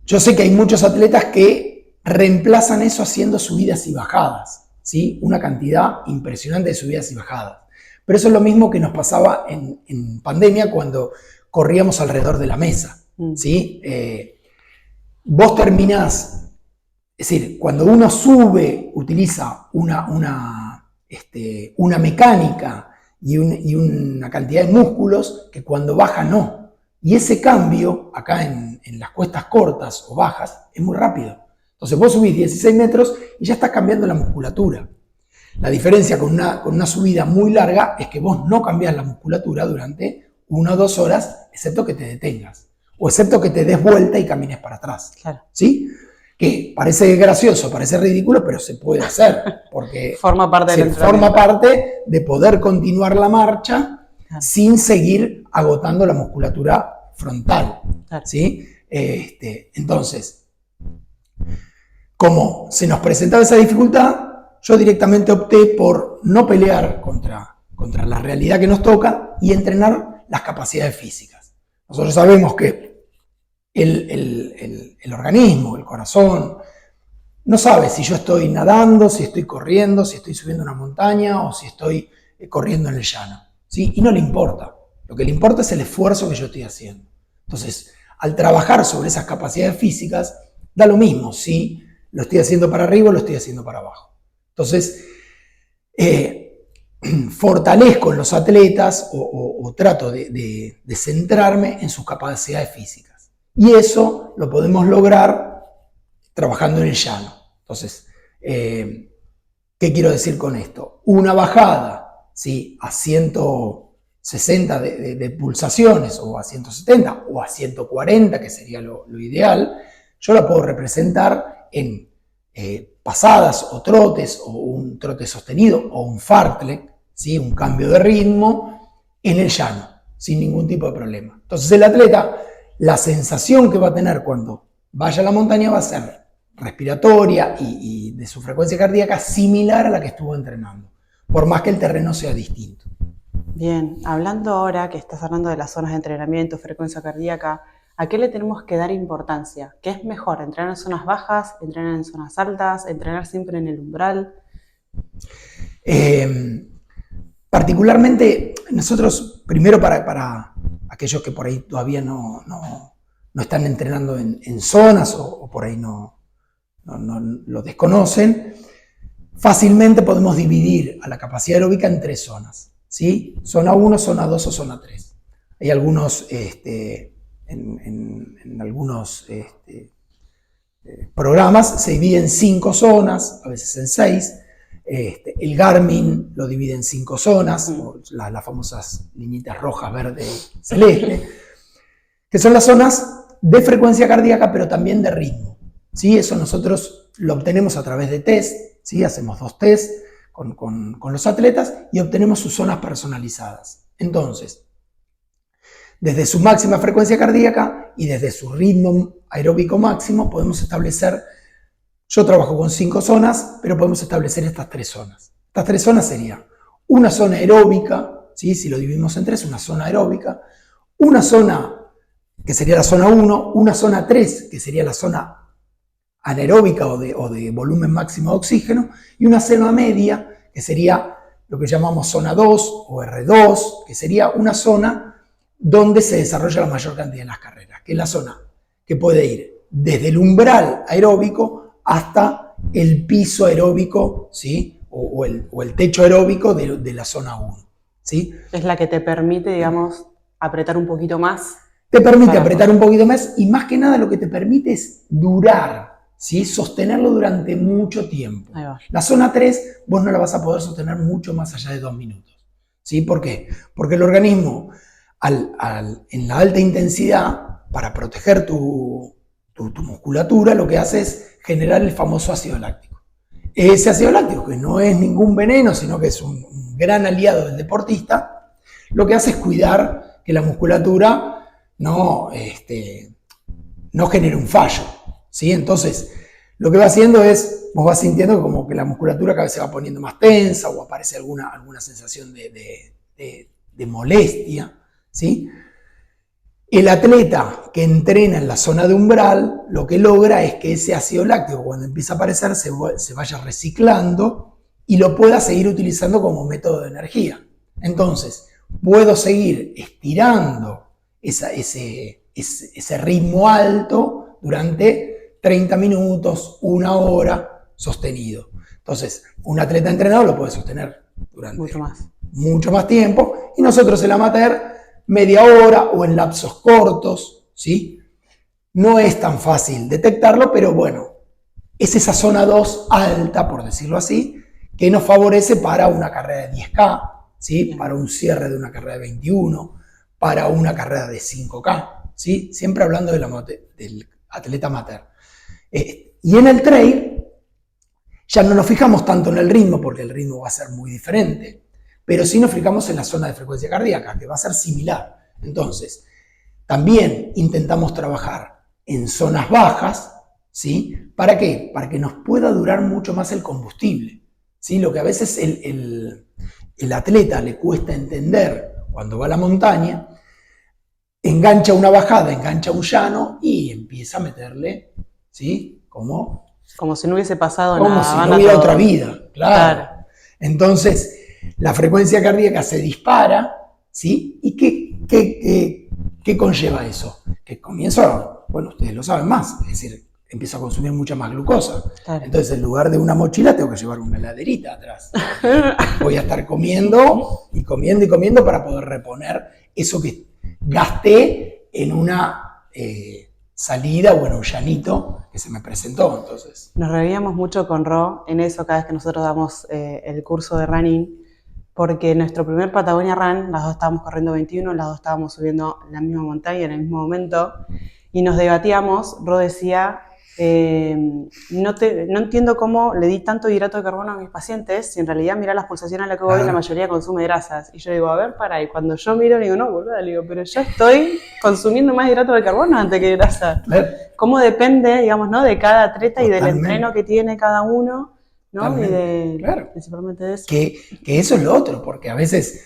yo sé que hay muchos atletas que reemplazan eso haciendo subidas y bajadas, ¿sí? Una cantidad impresionante de subidas y bajadas. Pero eso es lo mismo que nos pasaba en pandemia cuando corríamos alrededor de la mesa, ¿sí? Vos terminás, es decir, cuando uno sube, utiliza una mecánica y una cantidad de músculos que cuando baja no. Y ese cambio, acá en las cuestas cortas o bajas, es muy rápido. Entonces vos subís 16 metros y ya estás cambiando la musculatura. La diferencia con una subida muy larga es que vos no cambiás la musculatura durante 1 o 2 horas, excepto que te detengas. O excepto que te des vuelta y camines para atrás. Claro. ¿Sí? Que parece gracioso, parece ridículo, pero se puede hacer. Porque forma parte de poder continuar la marcha sin seguir agotando la musculatura frontal. Claro. ¿Sí? Entonces, como se nos presentaba esa dificultad, yo directamente opté por no pelear contra la realidad que nos toca y entrenar las capacidades físicas. Nosotros sabemos que el organismo, el corazón, no sabe si yo estoy nadando, si estoy corriendo, si estoy subiendo una montaña o si estoy corriendo en el llano. ¿Sí? Y no le importa. Lo que le importa es el esfuerzo que yo estoy haciendo. Entonces, al trabajar sobre esas capacidades físicas, da lo mismo si lo estoy haciendo para arriba o lo estoy haciendo para abajo. Entonces, fortalezco en los atletas o trato de centrarme en sus capacidades físicas. Y eso lo podemos lograr trabajando en el llano. Entonces, ¿qué quiero decir con esto? Una bajada, ¿sí? A 160 de pulsaciones, o a 170, o a 140, que sería lo ideal, yo la puedo representar en pasadas o trotes, o un trote sostenido, o un fartlek, ¿sí? Un cambio de ritmo en el llano. sin ningún tipo de problema. Entonces el atleta, la sensación que va a tener cuando vaya a la montaña va a ser respiratoria y de su frecuencia cardíaca similar a la que estuvo entrenando, por más que el terreno sea distinto. Bien, hablando ahora que estás hablando de las zonas de entrenamiento, frecuencia cardíaca, ¿a qué le tenemos que dar importancia? ¿Qué es mejor? ¿Entrenar en zonas bajas? ¿Entrenar en zonas altas? ¿Entrenar siempre en el umbral? Particularmente, nosotros, primero para aquellos que por ahí todavía no están entrenando en zonas o por ahí no lo desconocen, fácilmente podemos dividir a la capacidad aeróbica en 3 zonas, ¿sí? Zona 1, zona 2 o zona 3. Hay algunos, en algunos programas se divide en 5 zonas, a veces en 6. El Garmin lo divide en 5 zonas, las famosas liñitas rojas, verde y celeste, que son las zonas de frecuencia cardíaca, pero también de ritmo. ¿Sí? Eso nosotros lo obtenemos a través de test, ¿sí? Hacemos 2 test con los atletas y obtenemos sus zonas personalizadas. Entonces, desde su máxima frecuencia cardíaca y desde su ritmo aeróbico máximo podemos establecer, yo trabajo con 5 zonas, pero podemos establecer estas 3 zonas. Estas 3 zonas serían una zona aeróbica, ¿sí? Si lo dividimos en 3, una zona aeróbica, una zona que sería la zona 1, una zona 3, que sería la zona anaeróbica o de volumen máximo de oxígeno, y una zona media, que sería lo que llamamos zona 2 o R2, que sería una zona donde se desarrolla la mayor cantidad de las carreras, que es la zona que puede ir desde el umbral aeróbico hasta el piso aeróbico, ¿sí? o el techo aeróbico de la zona 1. ¿Sí? Es la que te permite, digamos, apretar un poquito más. Te permite apretar un poquito más y más que nada lo que te permite es durar, ¿sí? Sostenerlo durante mucho tiempo. Ahí va. La zona 3 vos no la vas a poder sostener mucho más allá de 2 minutos. ¿Sí? ¿Por qué? Porque el organismo en la alta intensidad, para proteger tu musculatura, lo que hace es generar el famoso ácido láctico. Ese ácido láctico, que no es ningún veneno, sino que es un gran aliado del deportista, lo que hace es cuidar que la musculatura no genere un fallo. ¿Sí? Entonces, lo que va haciendo es, vos vas sintiendo como que la musculatura cada vez se va poniendo más tensa o aparece alguna sensación de molestia. ¿Sí? El atleta que entrena en la zona de umbral, lo que logra es que ese ácido láctico, cuando empieza a aparecer, se vaya reciclando y lo pueda seguir utilizando como método de energía. Entonces, puedo seguir estirando ese ritmo alto durante 30 minutos, 1 hora sostenido. Entonces, un atleta entrenado lo puede sostener durante mucho más tiempo, y nosotros el amateur media hora o en lapsos cortos, ¿sí? No es tan fácil detectarlo, pero bueno, es esa zona 2 alta, por decirlo así, que nos favorece para una carrera de 10K, ¿sí? Para un cierre de una carrera de 21, para una carrera de 5K, ¿sí? Siempre hablando del atleta amateur. Y en el trail ya no nos fijamos tanto en el ritmo, porque el ritmo va a ser muy diferente, pero sí nos fijamos en la zona de frecuencia cardíaca, que va a ser similar. Entonces, también intentamos trabajar en zonas bajas, ¿sí? ¿Para qué? Para que nos pueda durar mucho más el combustible, ¿sí? Lo que a veces el atleta le cuesta entender cuando va a la montaña, engancha una bajada, engancha un llano y empieza a meterle, ¿sí? Como si no hubiese pasado nada. Como si no hubiera otra vida, claro. Entonces, la frecuencia cardíaca se dispara, ¿sí? ¿Y qué conlleva eso? Que comienzo, bueno, ustedes lo saben más, es decir, empiezo a consumir mucha más glucosa. Claro. Entonces, en lugar de una mochila, tengo que llevar una heladerita atrás. Voy a estar comiendo y comiendo y comiendo para poder reponer eso que gasté en una salida o en un llanito que se me presentó. Entonces, nos reíamos mucho con Ro en eso cada vez que nosotros damos el curso de running, porque nuestro primer Patagonia Run, las dos estábamos corriendo 21, las dos estábamos subiendo la misma montaña en el mismo momento, y nos debatíamos. Ro decía no entiendo cómo le di tanto hidrato de carbono a mis pacientes si en realidad mirá las pulsaciones a las que voy, la mayoría consume grasas. Y yo digo, a ver, para, y cuando yo miro digo, no, boluda, digo, pero yo estoy consumiendo más hidrato de carbono antes que grasa. ¿Cómo depende, digamos, ¿no? de cada atleta y del entreno que tiene cada uno, ¿no? Y de, principalmente de eso. Que eso es lo otro, porque a veces...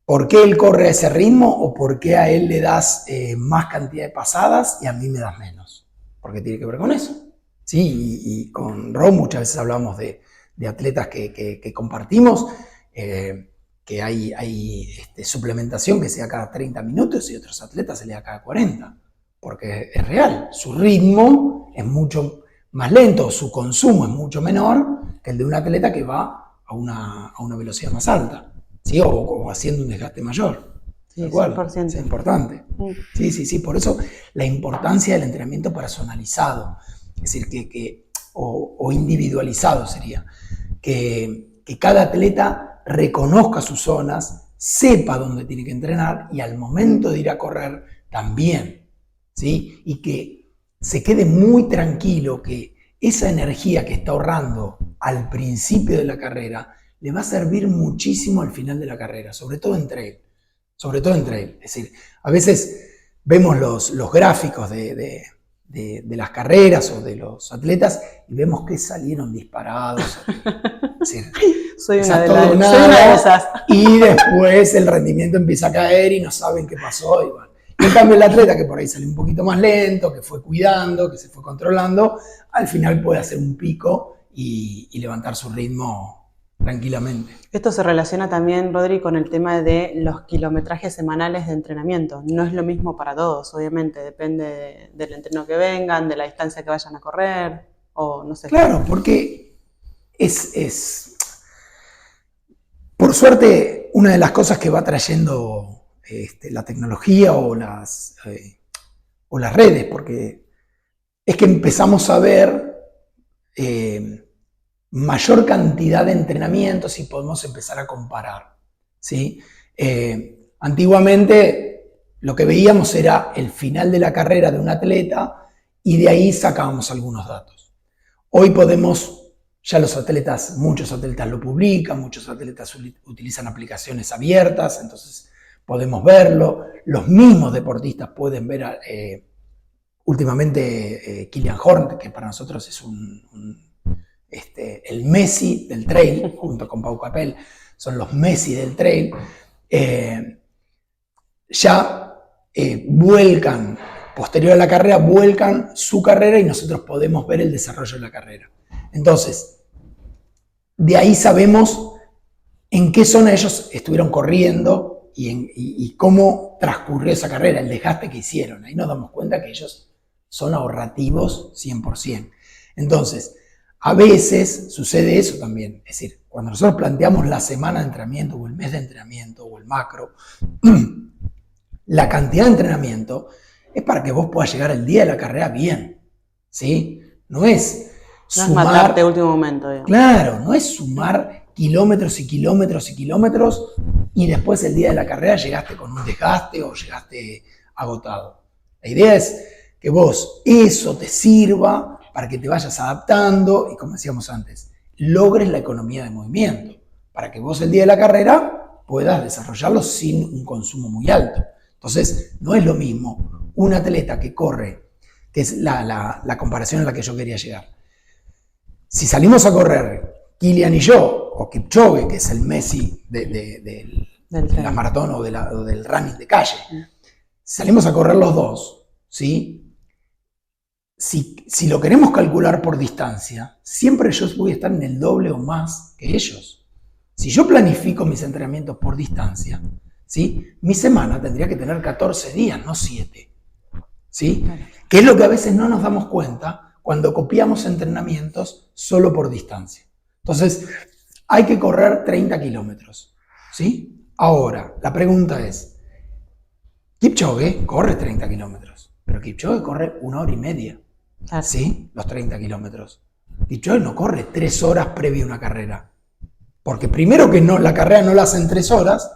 ¿por qué él corre a ese ritmo o por qué a él le das más cantidad de pasadas y a mí me das menos? Porque tiene que ver con eso. ¿Sí? Y con Ro muchas veces hablamos de atletas que compartimos, que hay suplementación que sea cada 30 minutos y otros atletas se le da cada 40. Porque es real, su ritmo es mucho más lento, su consumo es mucho menor que el de un atleta que va a una velocidad más alta. ¿Sí? O haciendo un desgaste mayor. Sí, 100%. Es importante. Sí. Por eso la importancia del entrenamiento personalizado. Es decir, o individualizado sería. Que cada atleta reconozca sus zonas, sepa dónde tiene que entrenar y al momento de ir a correr también. ¿Sí? Y que se quede muy tranquilo que esa energía que está ahorrando al principio de la carrera le va a servir muchísimo al final de la carrera, sobre todo en trail. Es decir, a veces vemos los gráficos de las carreras o de los atletas y vemos que salieron disparados. Es decir, soy una de esas. Y después el rendimiento empieza a caer y no saben qué pasó. Y bueno. En cambio, el atleta que por ahí salió un poquito más lento, que fue cuidando, que se fue controlando, al final puede hacer un pico y levantar su ritmo tranquilamente. Esto se relaciona también, Rodri, con el tema de los kilometrajes semanales de entrenamiento. No es lo mismo para todos, obviamente, depende del entreno que vengan, de la distancia que vayan a correr, o no sé. Claro, porque por suerte, una de las cosas que va trayendo la tecnología o las redes, porque es que empezamos a ver mayor cantidad de entrenamientos y podemos empezar a comparar, ¿sí? Antiguamente lo que veíamos era el final de la carrera de un atleta y de ahí sacábamos algunos datos. Hoy podemos, ya muchos atletas lo publican, muchos atletas utilizan aplicaciones abiertas, entonces podemos verlo. Los mismos deportistas pueden ver, últimamente Kilian Horn, que para nosotros es el Messi del trail, junto con Pau Capel, son los Messi del trail, ya vuelcan, posterior a la carrera, vuelcan su carrera y nosotros podemos ver el desarrollo de la carrera. Entonces, de ahí sabemos en qué zona ellos estuvieron corriendo y cómo transcurrió esa carrera, el desgaste que hicieron. Ahí nos damos cuenta que ellos son ahorrativos 100%. Entonces, a veces sucede eso también, es decir, cuando nosotros planteamos la semana de entrenamiento o el mes de entrenamiento o el macro, la cantidad de entrenamiento es para que vos puedas llegar el día de la carrera bien, ¿sí? No es sumar, matarte a último momento. Digamos. Claro, no es sumar kilómetros y kilómetros y kilómetros y después el día de la carrera llegaste con un desgaste o llegaste agotado. La idea es que vos eso te sirva para que te vayas adaptando y, como decíamos antes, logres la economía de movimiento, para que vos el día de la carrera puedas desarrollarlo sin un consumo muy alto. Entonces, no es lo mismo un atleta que corre, que es la comparación a la que yo quería llegar. Si salimos a correr, Kilian y yo, o Kipchoge, que es el Messi de la maratón o del running de calle, salimos a correr los dos, ¿sí? Si lo queremos calcular por distancia, siempre yo voy a estar en el doble o más que ellos. Si yo planifico mis entrenamientos por distancia, ¿sí? Mi semana tendría que tener 14 días, no 7. ¿Sí? Que es lo que a veces no nos damos cuenta cuando copiamos entrenamientos solo por distancia. Entonces, hay que correr 30 kilómetros. ¿Sí? Ahora, la pregunta es, Kipchoge corre 30 kilómetros, pero Kipchoge corre 1 hora y media. ¿Sí? Los 30 kilómetros. Kipchoge no corre 3 horas previa a una carrera. Porque primero que no, la carrera no la hace en 3 horas.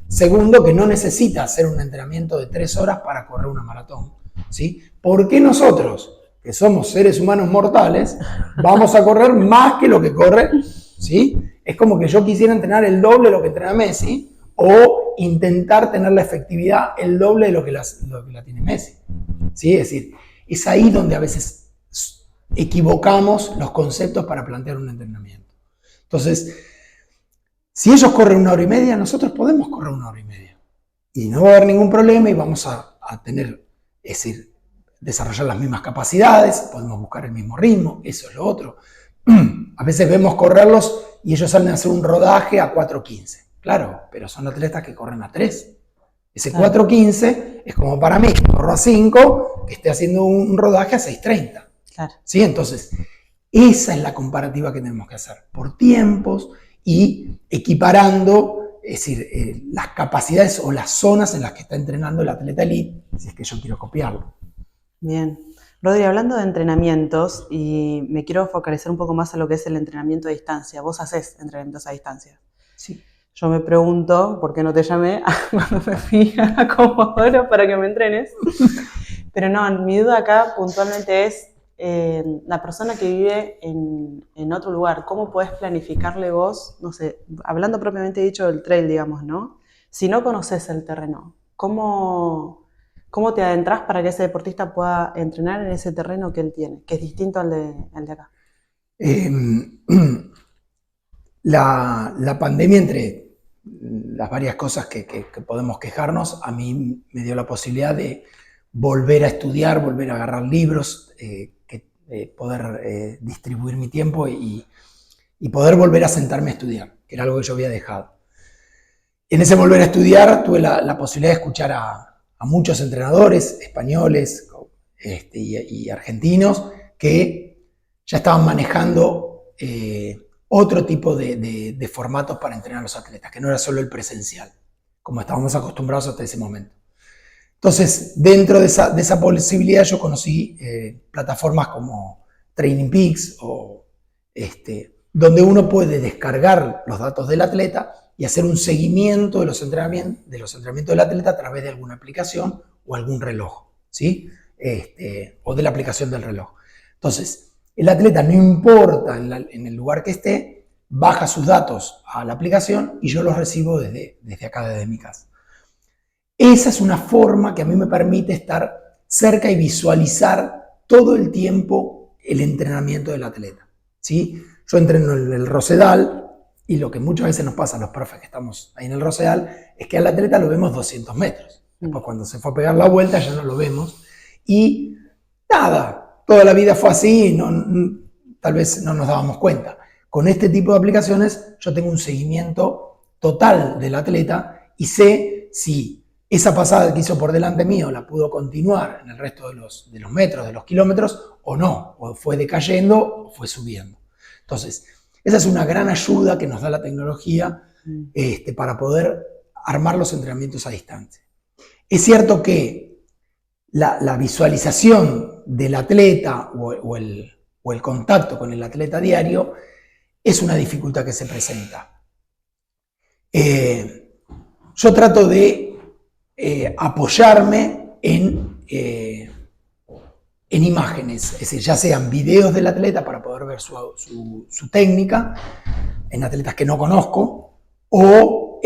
Segundo, que no necesita hacer un entrenamiento de 3 horas para correr una maratón. ¿sí? ¿Por qué nosotros, que somos seres humanos mortales, vamos a correr más que lo que corre, ¿sí? Es como que yo quisiera entrenar el doble de lo que entrena Messi o intentar tener la efectividad el doble de lo que la tiene Messi, ¿sí? Es decir, es ahí donde a veces equivocamos los conceptos para plantear un entrenamiento. Entonces, si ellos corren 1 hora y media, nosotros podemos correr 1 hora y media. Y no va a haber ningún problema y vamos a tener, es decir, desarrollar las mismas capacidades, podemos buscar el mismo ritmo, eso es lo otro. A veces vemos correrlos y ellos salen a hacer un rodaje a 4:15. Claro, pero son atletas que corren a 3. Ese 4:15 es como para mí, que corro a 5, que esté haciendo un rodaje a 6:30. Claro. ¿Sí? Entonces, esa es la comparativa que tenemos que hacer por tiempos y equiparando, es decir, las capacidades o las zonas en las que está entrenando el atleta elite, si es que yo quiero copiarlo. Bien. Rodri, hablando de entrenamientos, y me quiero focalizar un poco más a lo que es el entrenamiento a distancia. Vos hacés entrenamientos a distancia. Sí. Yo me pregunto, ¿por qué no te llamé cuando me fui a Comodoro para que me entrenes? Pero no, mi duda acá puntualmente es la persona que vive en otro lugar. ¿Cómo podés planificarle vos, no sé, hablando propiamente dicho del trail, digamos, ¿no? Si no conoces el terreno, ¿cómo te adentrás para que ese deportista pueda entrenar en ese terreno que él tiene, que es distinto al de acá? La pandemia, entre las varias cosas que podemos quejarnos, a mí me dio la posibilidad de volver a estudiar, volver a agarrar libros, poder distribuir mi tiempo y poder volver a sentarme a estudiar, que era algo que yo había dejado. En ese volver a estudiar tuve la posibilidad de escuchar a muchos entrenadores españoles y argentinos que ya estaban manejando otro tipo de formatos para entrenar a los atletas, que no era solo el presencial, como estábamos acostumbrados hasta ese momento. Entonces, dentro de esa posibilidad yo conocí plataformas como Training Peaks, donde uno puede descargar los datos del atleta y hacer un seguimiento de los entrenamientos del atleta a través de alguna aplicación o algún reloj, ¿sí? O de la aplicación del reloj. Entonces, el atleta, no importa en el lugar que esté, baja sus datos a la aplicación y yo los recibo desde acá, desde mi casa. Esa es una forma que a mí me permite estar cerca y visualizar todo el tiempo el entrenamiento del atleta, ¿sí? Yo entreno en el Rosedal y lo que muchas veces nos pasa a los profes que estamos ahí en el Rosedal es que al atleta lo vemos 200 metros. Después cuando se fue a pegar la vuelta ya no lo vemos y nada, toda la vida fue así y tal vez no nos dábamos cuenta. Con este tipo de aplicaciones yo tengo un seguimiento total del atleta y sé si esa pasada que hizo por delante mío la pudo continuar en el resto de los metros, de los kilómetros, o no, o fue decayendo o fue subiendo. Entonces, esa es una gran ayuda que nos da la tecnología para poder armar los entrenamientos a distancia. Es cierto que la visualización del atleta o el contacto con el atleta diario es una dificultad que se presenta. Yo trato de apoyarme en imágenes, es decir, ya sean videos del atleta para poder ver su técnica en atletas que no conozco o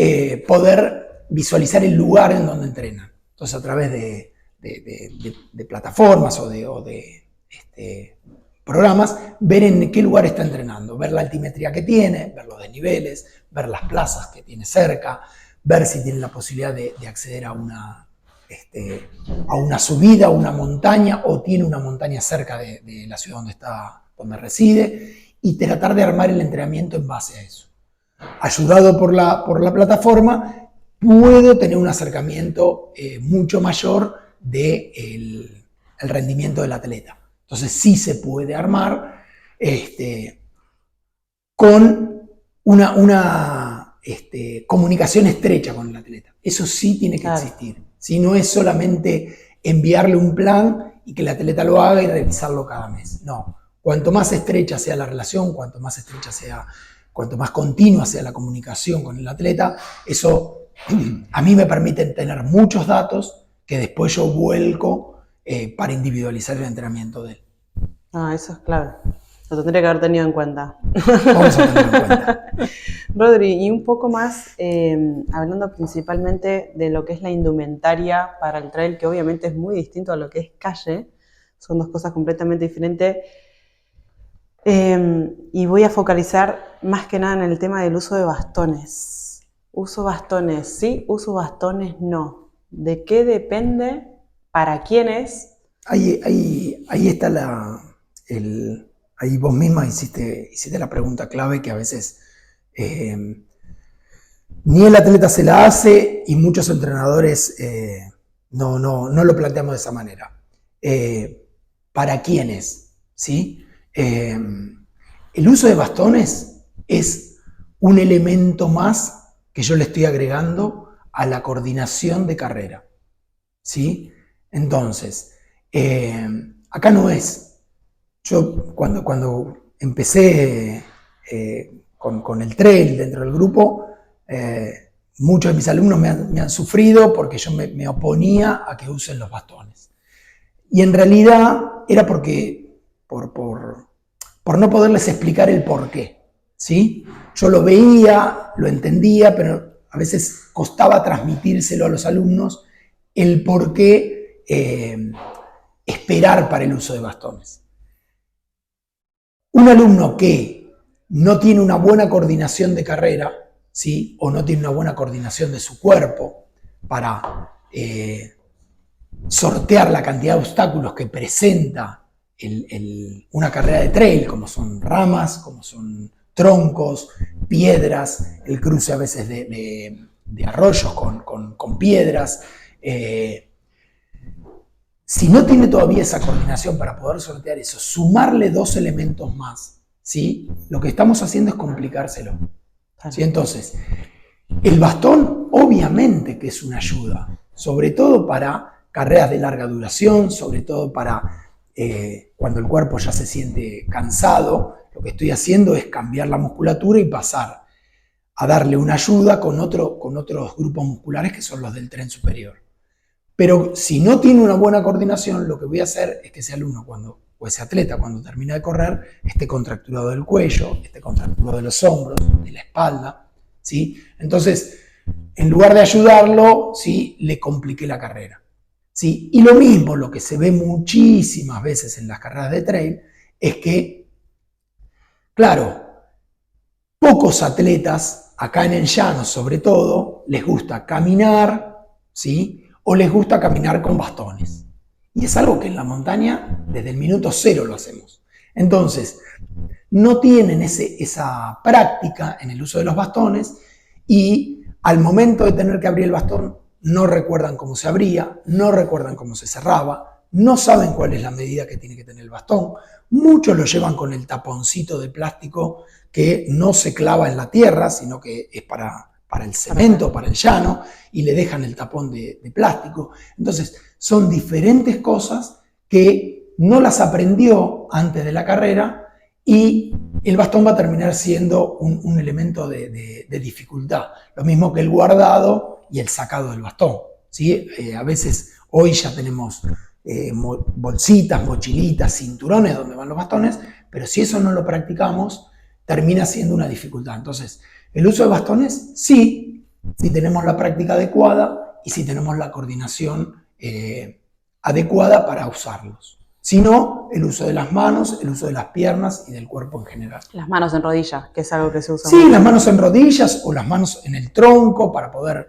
poder visualizar el lugar en donde entrenan. Entonces, a través de plataformas o de programas, ver en qué lugar está entrenando, ver la altimetría que tiene, ver los desniveles, ver las plazas que tiene cerca, ver si tiene la posibilidad de acceder a una subida, a una montaña, o tiene una montaña cerca de la ciudad donde reside, y tratar de armar el entrenamiento en base a eso. Ayudado por la plataforma, puedo tener un acercamiento mucho mayor del rendimiento del atleta. Entonces sí se puede armar con una comunicación estrecha con el atleta. Eso sí tiene que existir. Si no es solamente enviarle un plan y que el atleta lo haga y revisarlo cada mes. No. Cuanto más estrecha sea la relación, cuanto más continua sea la comunicación con el atleta, eso a mí me permite tener muchos datos que después yo vuelco para individualizar el entrenamiento de él. Ah, eso es clave. Lo tendría que haber tenido en cuenta. Vamos a tenerlo en cuenta. Rodri, y un poco más, hablando principalmente de lo que es la indumentaria para el trail, que obviamente es muy distinto a lo que es calle, son dos cosas completamente diferentes, y voy a focalizar más que nada en el tema del uso de bastones. Uso bastones, sí, uso bastones, no. ¿De qué depende? ¿Para quiénes? Ahí está ahí vos misma hiciste la pregunta clave que a veces ni el atleta se la hace y muchos entrenadores no lo planteamos de esa manera. ¿Para quiénes? ¿Sí? El uso de bastones es un elemento más que yo le estoy agregando a la coordinación de carrera. ¿Sí? Entonces, acá no es. Yo cuando empecé con el trail dentro del grupo, muchos de mis alumnos me han sufrido porque yo me oponía a que usen los bastones. Y en realidad era porque por no poderles explicar el por qué. ¿Sí? Yo lo veía, lo entendía, pero a veces costaba transmitírselo a los alumnos el por qué esperar para el uso de bastones. Un alumno que no tiene una buena coordinación de carrera, ¿sí? O no tiene una buena coordinación de su cuerpo para sortear la cantidad de obstáculos que presenta una carrera de trail, como son ramas, como son troncos, piedras, el cruce a veces de arroyos con piedras. Si no tiene todavía esa coordinación para poder sortear eso, sumarle dos elementos más, ¿sí? Lo que estamos haciendo es complicárselo. ¿Sí? Entonces, el bastón obviamente que es una ayuda, sobre todo para carreras de larga duración, sobre todo para cuando el cuerpo ya se siente cansado. Lo que estoy haciendo es cambiar la musculatura y pasar a darle una ayuda con otros grupos musculares que son los del tren superior. Pero si no tiene una buena coordinación, lo que voy a hacer es que ese alumno o ese atleta cuando termina de correr esté contracturado del cuello, esté contracturado de los hombros, de la espalda, ¿sí? Entonces, en lugar de ayudarlo, ¿sí? Le compliqué la carrera, ¿sí? Y lo mismo, lo que se ve muchísimas veces en las carreras de trail, es que, claro, pocos atletas, acá en el llano sobre todo, les gusta caminar, ¿sí? O les gusta caminar con bastones. Y es algo que en la montaña desde el minuto cero lo hacemos. Entonces, no tienen esa práctica en el uso de los bastones y al momento de tener que abrir el bastón no recuerdan cómo se abría, no recuerdan cómo se cerraba, no saben cuál es la medida que tiene que tener el bastón. Muchos lo llevan con el taponcito de plástico que no se clava en la tierra, sino que es para el cemento, para el llano, y le dejan el tapón de plástico. Entonces, son diferentes cosas que no las aprendió antes de la carrera y el bastón va a terminar siendo un elemento de dificultad. Lo mismo que el guardado y el sacado del bastón, ¿sí? A veces, hoy ya tenemos bolsitas, mochilitas, cinturones donde van los bastones, pero si eso no lo practicamos, termina siendo una dificultad. Entonces, el uso de bastones, sí, si tenemos la práctica adecuada y si tenemos la coordinación adecuada para usarlos. Si no, el uso de las manos, el uso de las piernas y del cuerpo en general. Las manos en rodillas, que es algo que se usa Sí, mucho. las manos en rodillas o las manos en el tronco para poder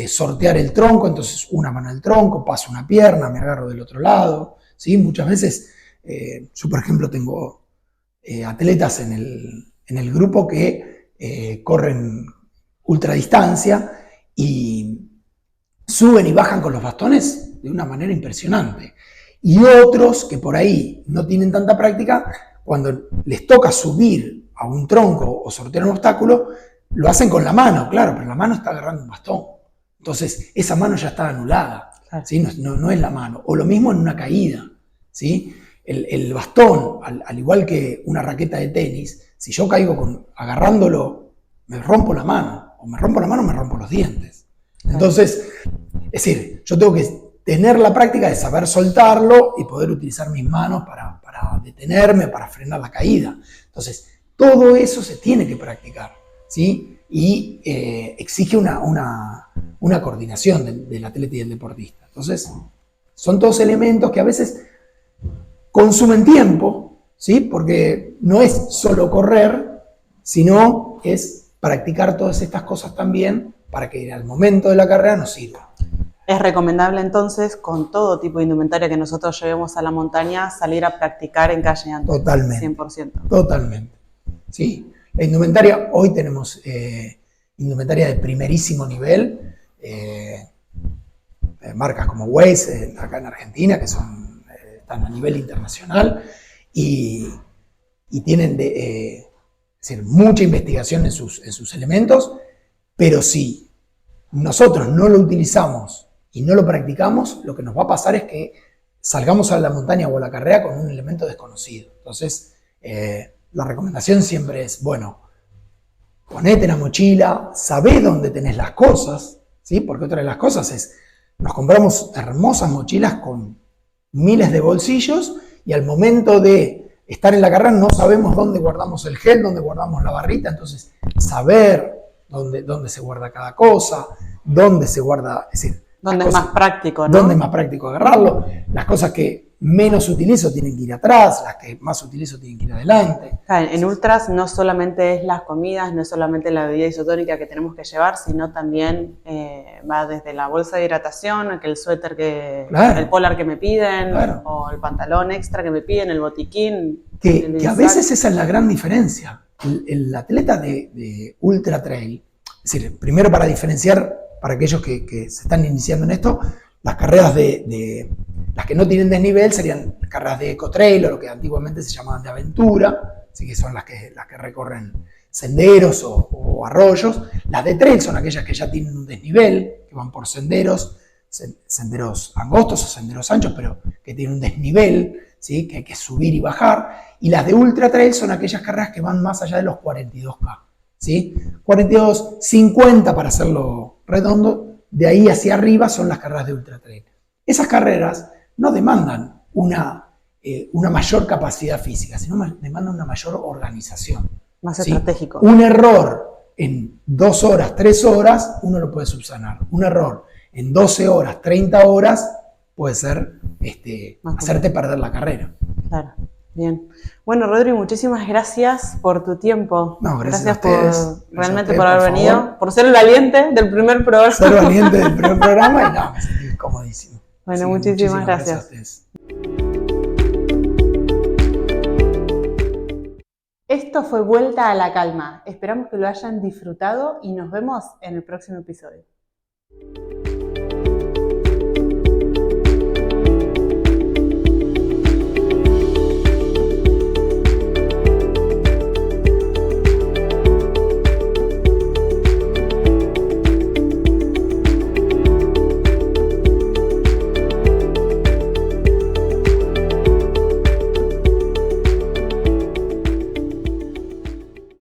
sortear el tronco. Entonces, una mano en el tronco, paso una pierna, me agarro del otro lado. ¿Sí? Muchas veces, yo por ejemplo tengo atletas en el grupo que corren ultradistancia y suben y bajan con los bastones de una manera impresionante. Y otros que por ahí no tienen tanta práctica, cuando les toca subir a un tronco o sortear un obstáculo, lo hacen con la mano, claro, pero la mano está agarrando un bastón. Entonces, esa mano ya está anulada, ¿sí? No es la mano. O lo mismo en una caída, ¿sí? El bastón, al igual que una raqueta de tenis, si yo caigo agarrándolo, me rompo la mano, o me rompo la mano, me rompo los dientes. Entonces, es decir, yo tengo que tener la práctica de saber soltarlo y poder utilizar mis manos para detenerme, para frenar la caída. Entonces, todo eso se tiene que practicar, ¿sí? Y exige una coordinación del atleta y del deportista. Entonces, son todos elementos que a veces consumen tiempo, ¿sí? Porque no es solo correr, sino es practicar todas estas cosas también para que al momento de la carrera nos sirva. Es recomendable entonces, con todo tipo de indumentaria que nosotros llevemos a la montaña, salir a practicar en calle antes. Totalmente. 100%. Totalmente. Sí. La indumentaria, hoy tenemos indumentaria de primerísimo nivel, marcas como Waze, acá en Argentina, que están a nivel internacional y tienen es decir, mucha investigación en sus elementos, pero si nosotros no lo utilizamos y no lo practicamos, lo que nos va a pasar es que salgamos a la montaña o a la carrera con un elemento desconocido. Entonces, la recomendación siempre es, bueno, ponete la mochila, sabé dónde tenés las cosas, ¿sí? Porque otra de las cosas es, nos compramos hermosas mochilas con miles de bolsillos y al momento de estar en la carrera no sabemos dónde guardamos el gel, dónde guardamos la barrita, entonces saber dónde se guarda cada cosa, dónde se guarda, es decir, ¿Dónde es más práctico, no? Dónde es más práctico agarrarlo, las cosas que menos utilizo tienen que ir atrás, las que más utilizo tienen que ir adelante. En ultras no solamente es las comidas, no es solamente la bebida isotónica que tenemos que llevar, sino también va desde la bolsa de hidratación, aquel suéter Claro. el polar que me piden, Claro. o el pantalón extra que me piden, el botiquín. Que a veces esa es la gran diferencia. El atleta de ultra trail, es decir, primero para diferenciar, para aquellos que se están iniciando en esto, las carreras las que no tienen desnivel serían carreras de ecotrail o lo que antiguamente se llamaban de aventura, así que son las que recorren senderos o arroyos. Las de trail son aquellas que ya tienen un desnivel, que van por senderos angostos o senderos anchos, pero que tienen un desnivel, ¿sí? Que hay que subir y bajar. Y las de ultra trail son aquellas carreras que van más allá de los 42K, ¿sí? 42, 50 para hacerlo redondo, de ahí hacia arriba son las carreras de ultra trail. Esas carreras no demandan una mayor capacidad física, sino demandan una mayor organización. Más ¿sí? estratégico. Un error en 2 horas, 3 horas, uno lo puede subsanar. Un error en 12 horas, 30 horas, puede ser hacerte perder la carrera. Claro, bien. Bueno, Rodri, muchísimas gracias por tu tiempo. No, gracias a por ustedes. realmente Gracias a ustedes, por haber por venido, favor. por ser el valiente del primer programa. Ser valiente del primer programa y no, me sentí comodísimo. Bueno, Así que muchísimas gracias. a ustedes. Esto fue Vuelta a la Calma. Esperamos que lo hayan disfrutado y nos vemos en el próximo episodio.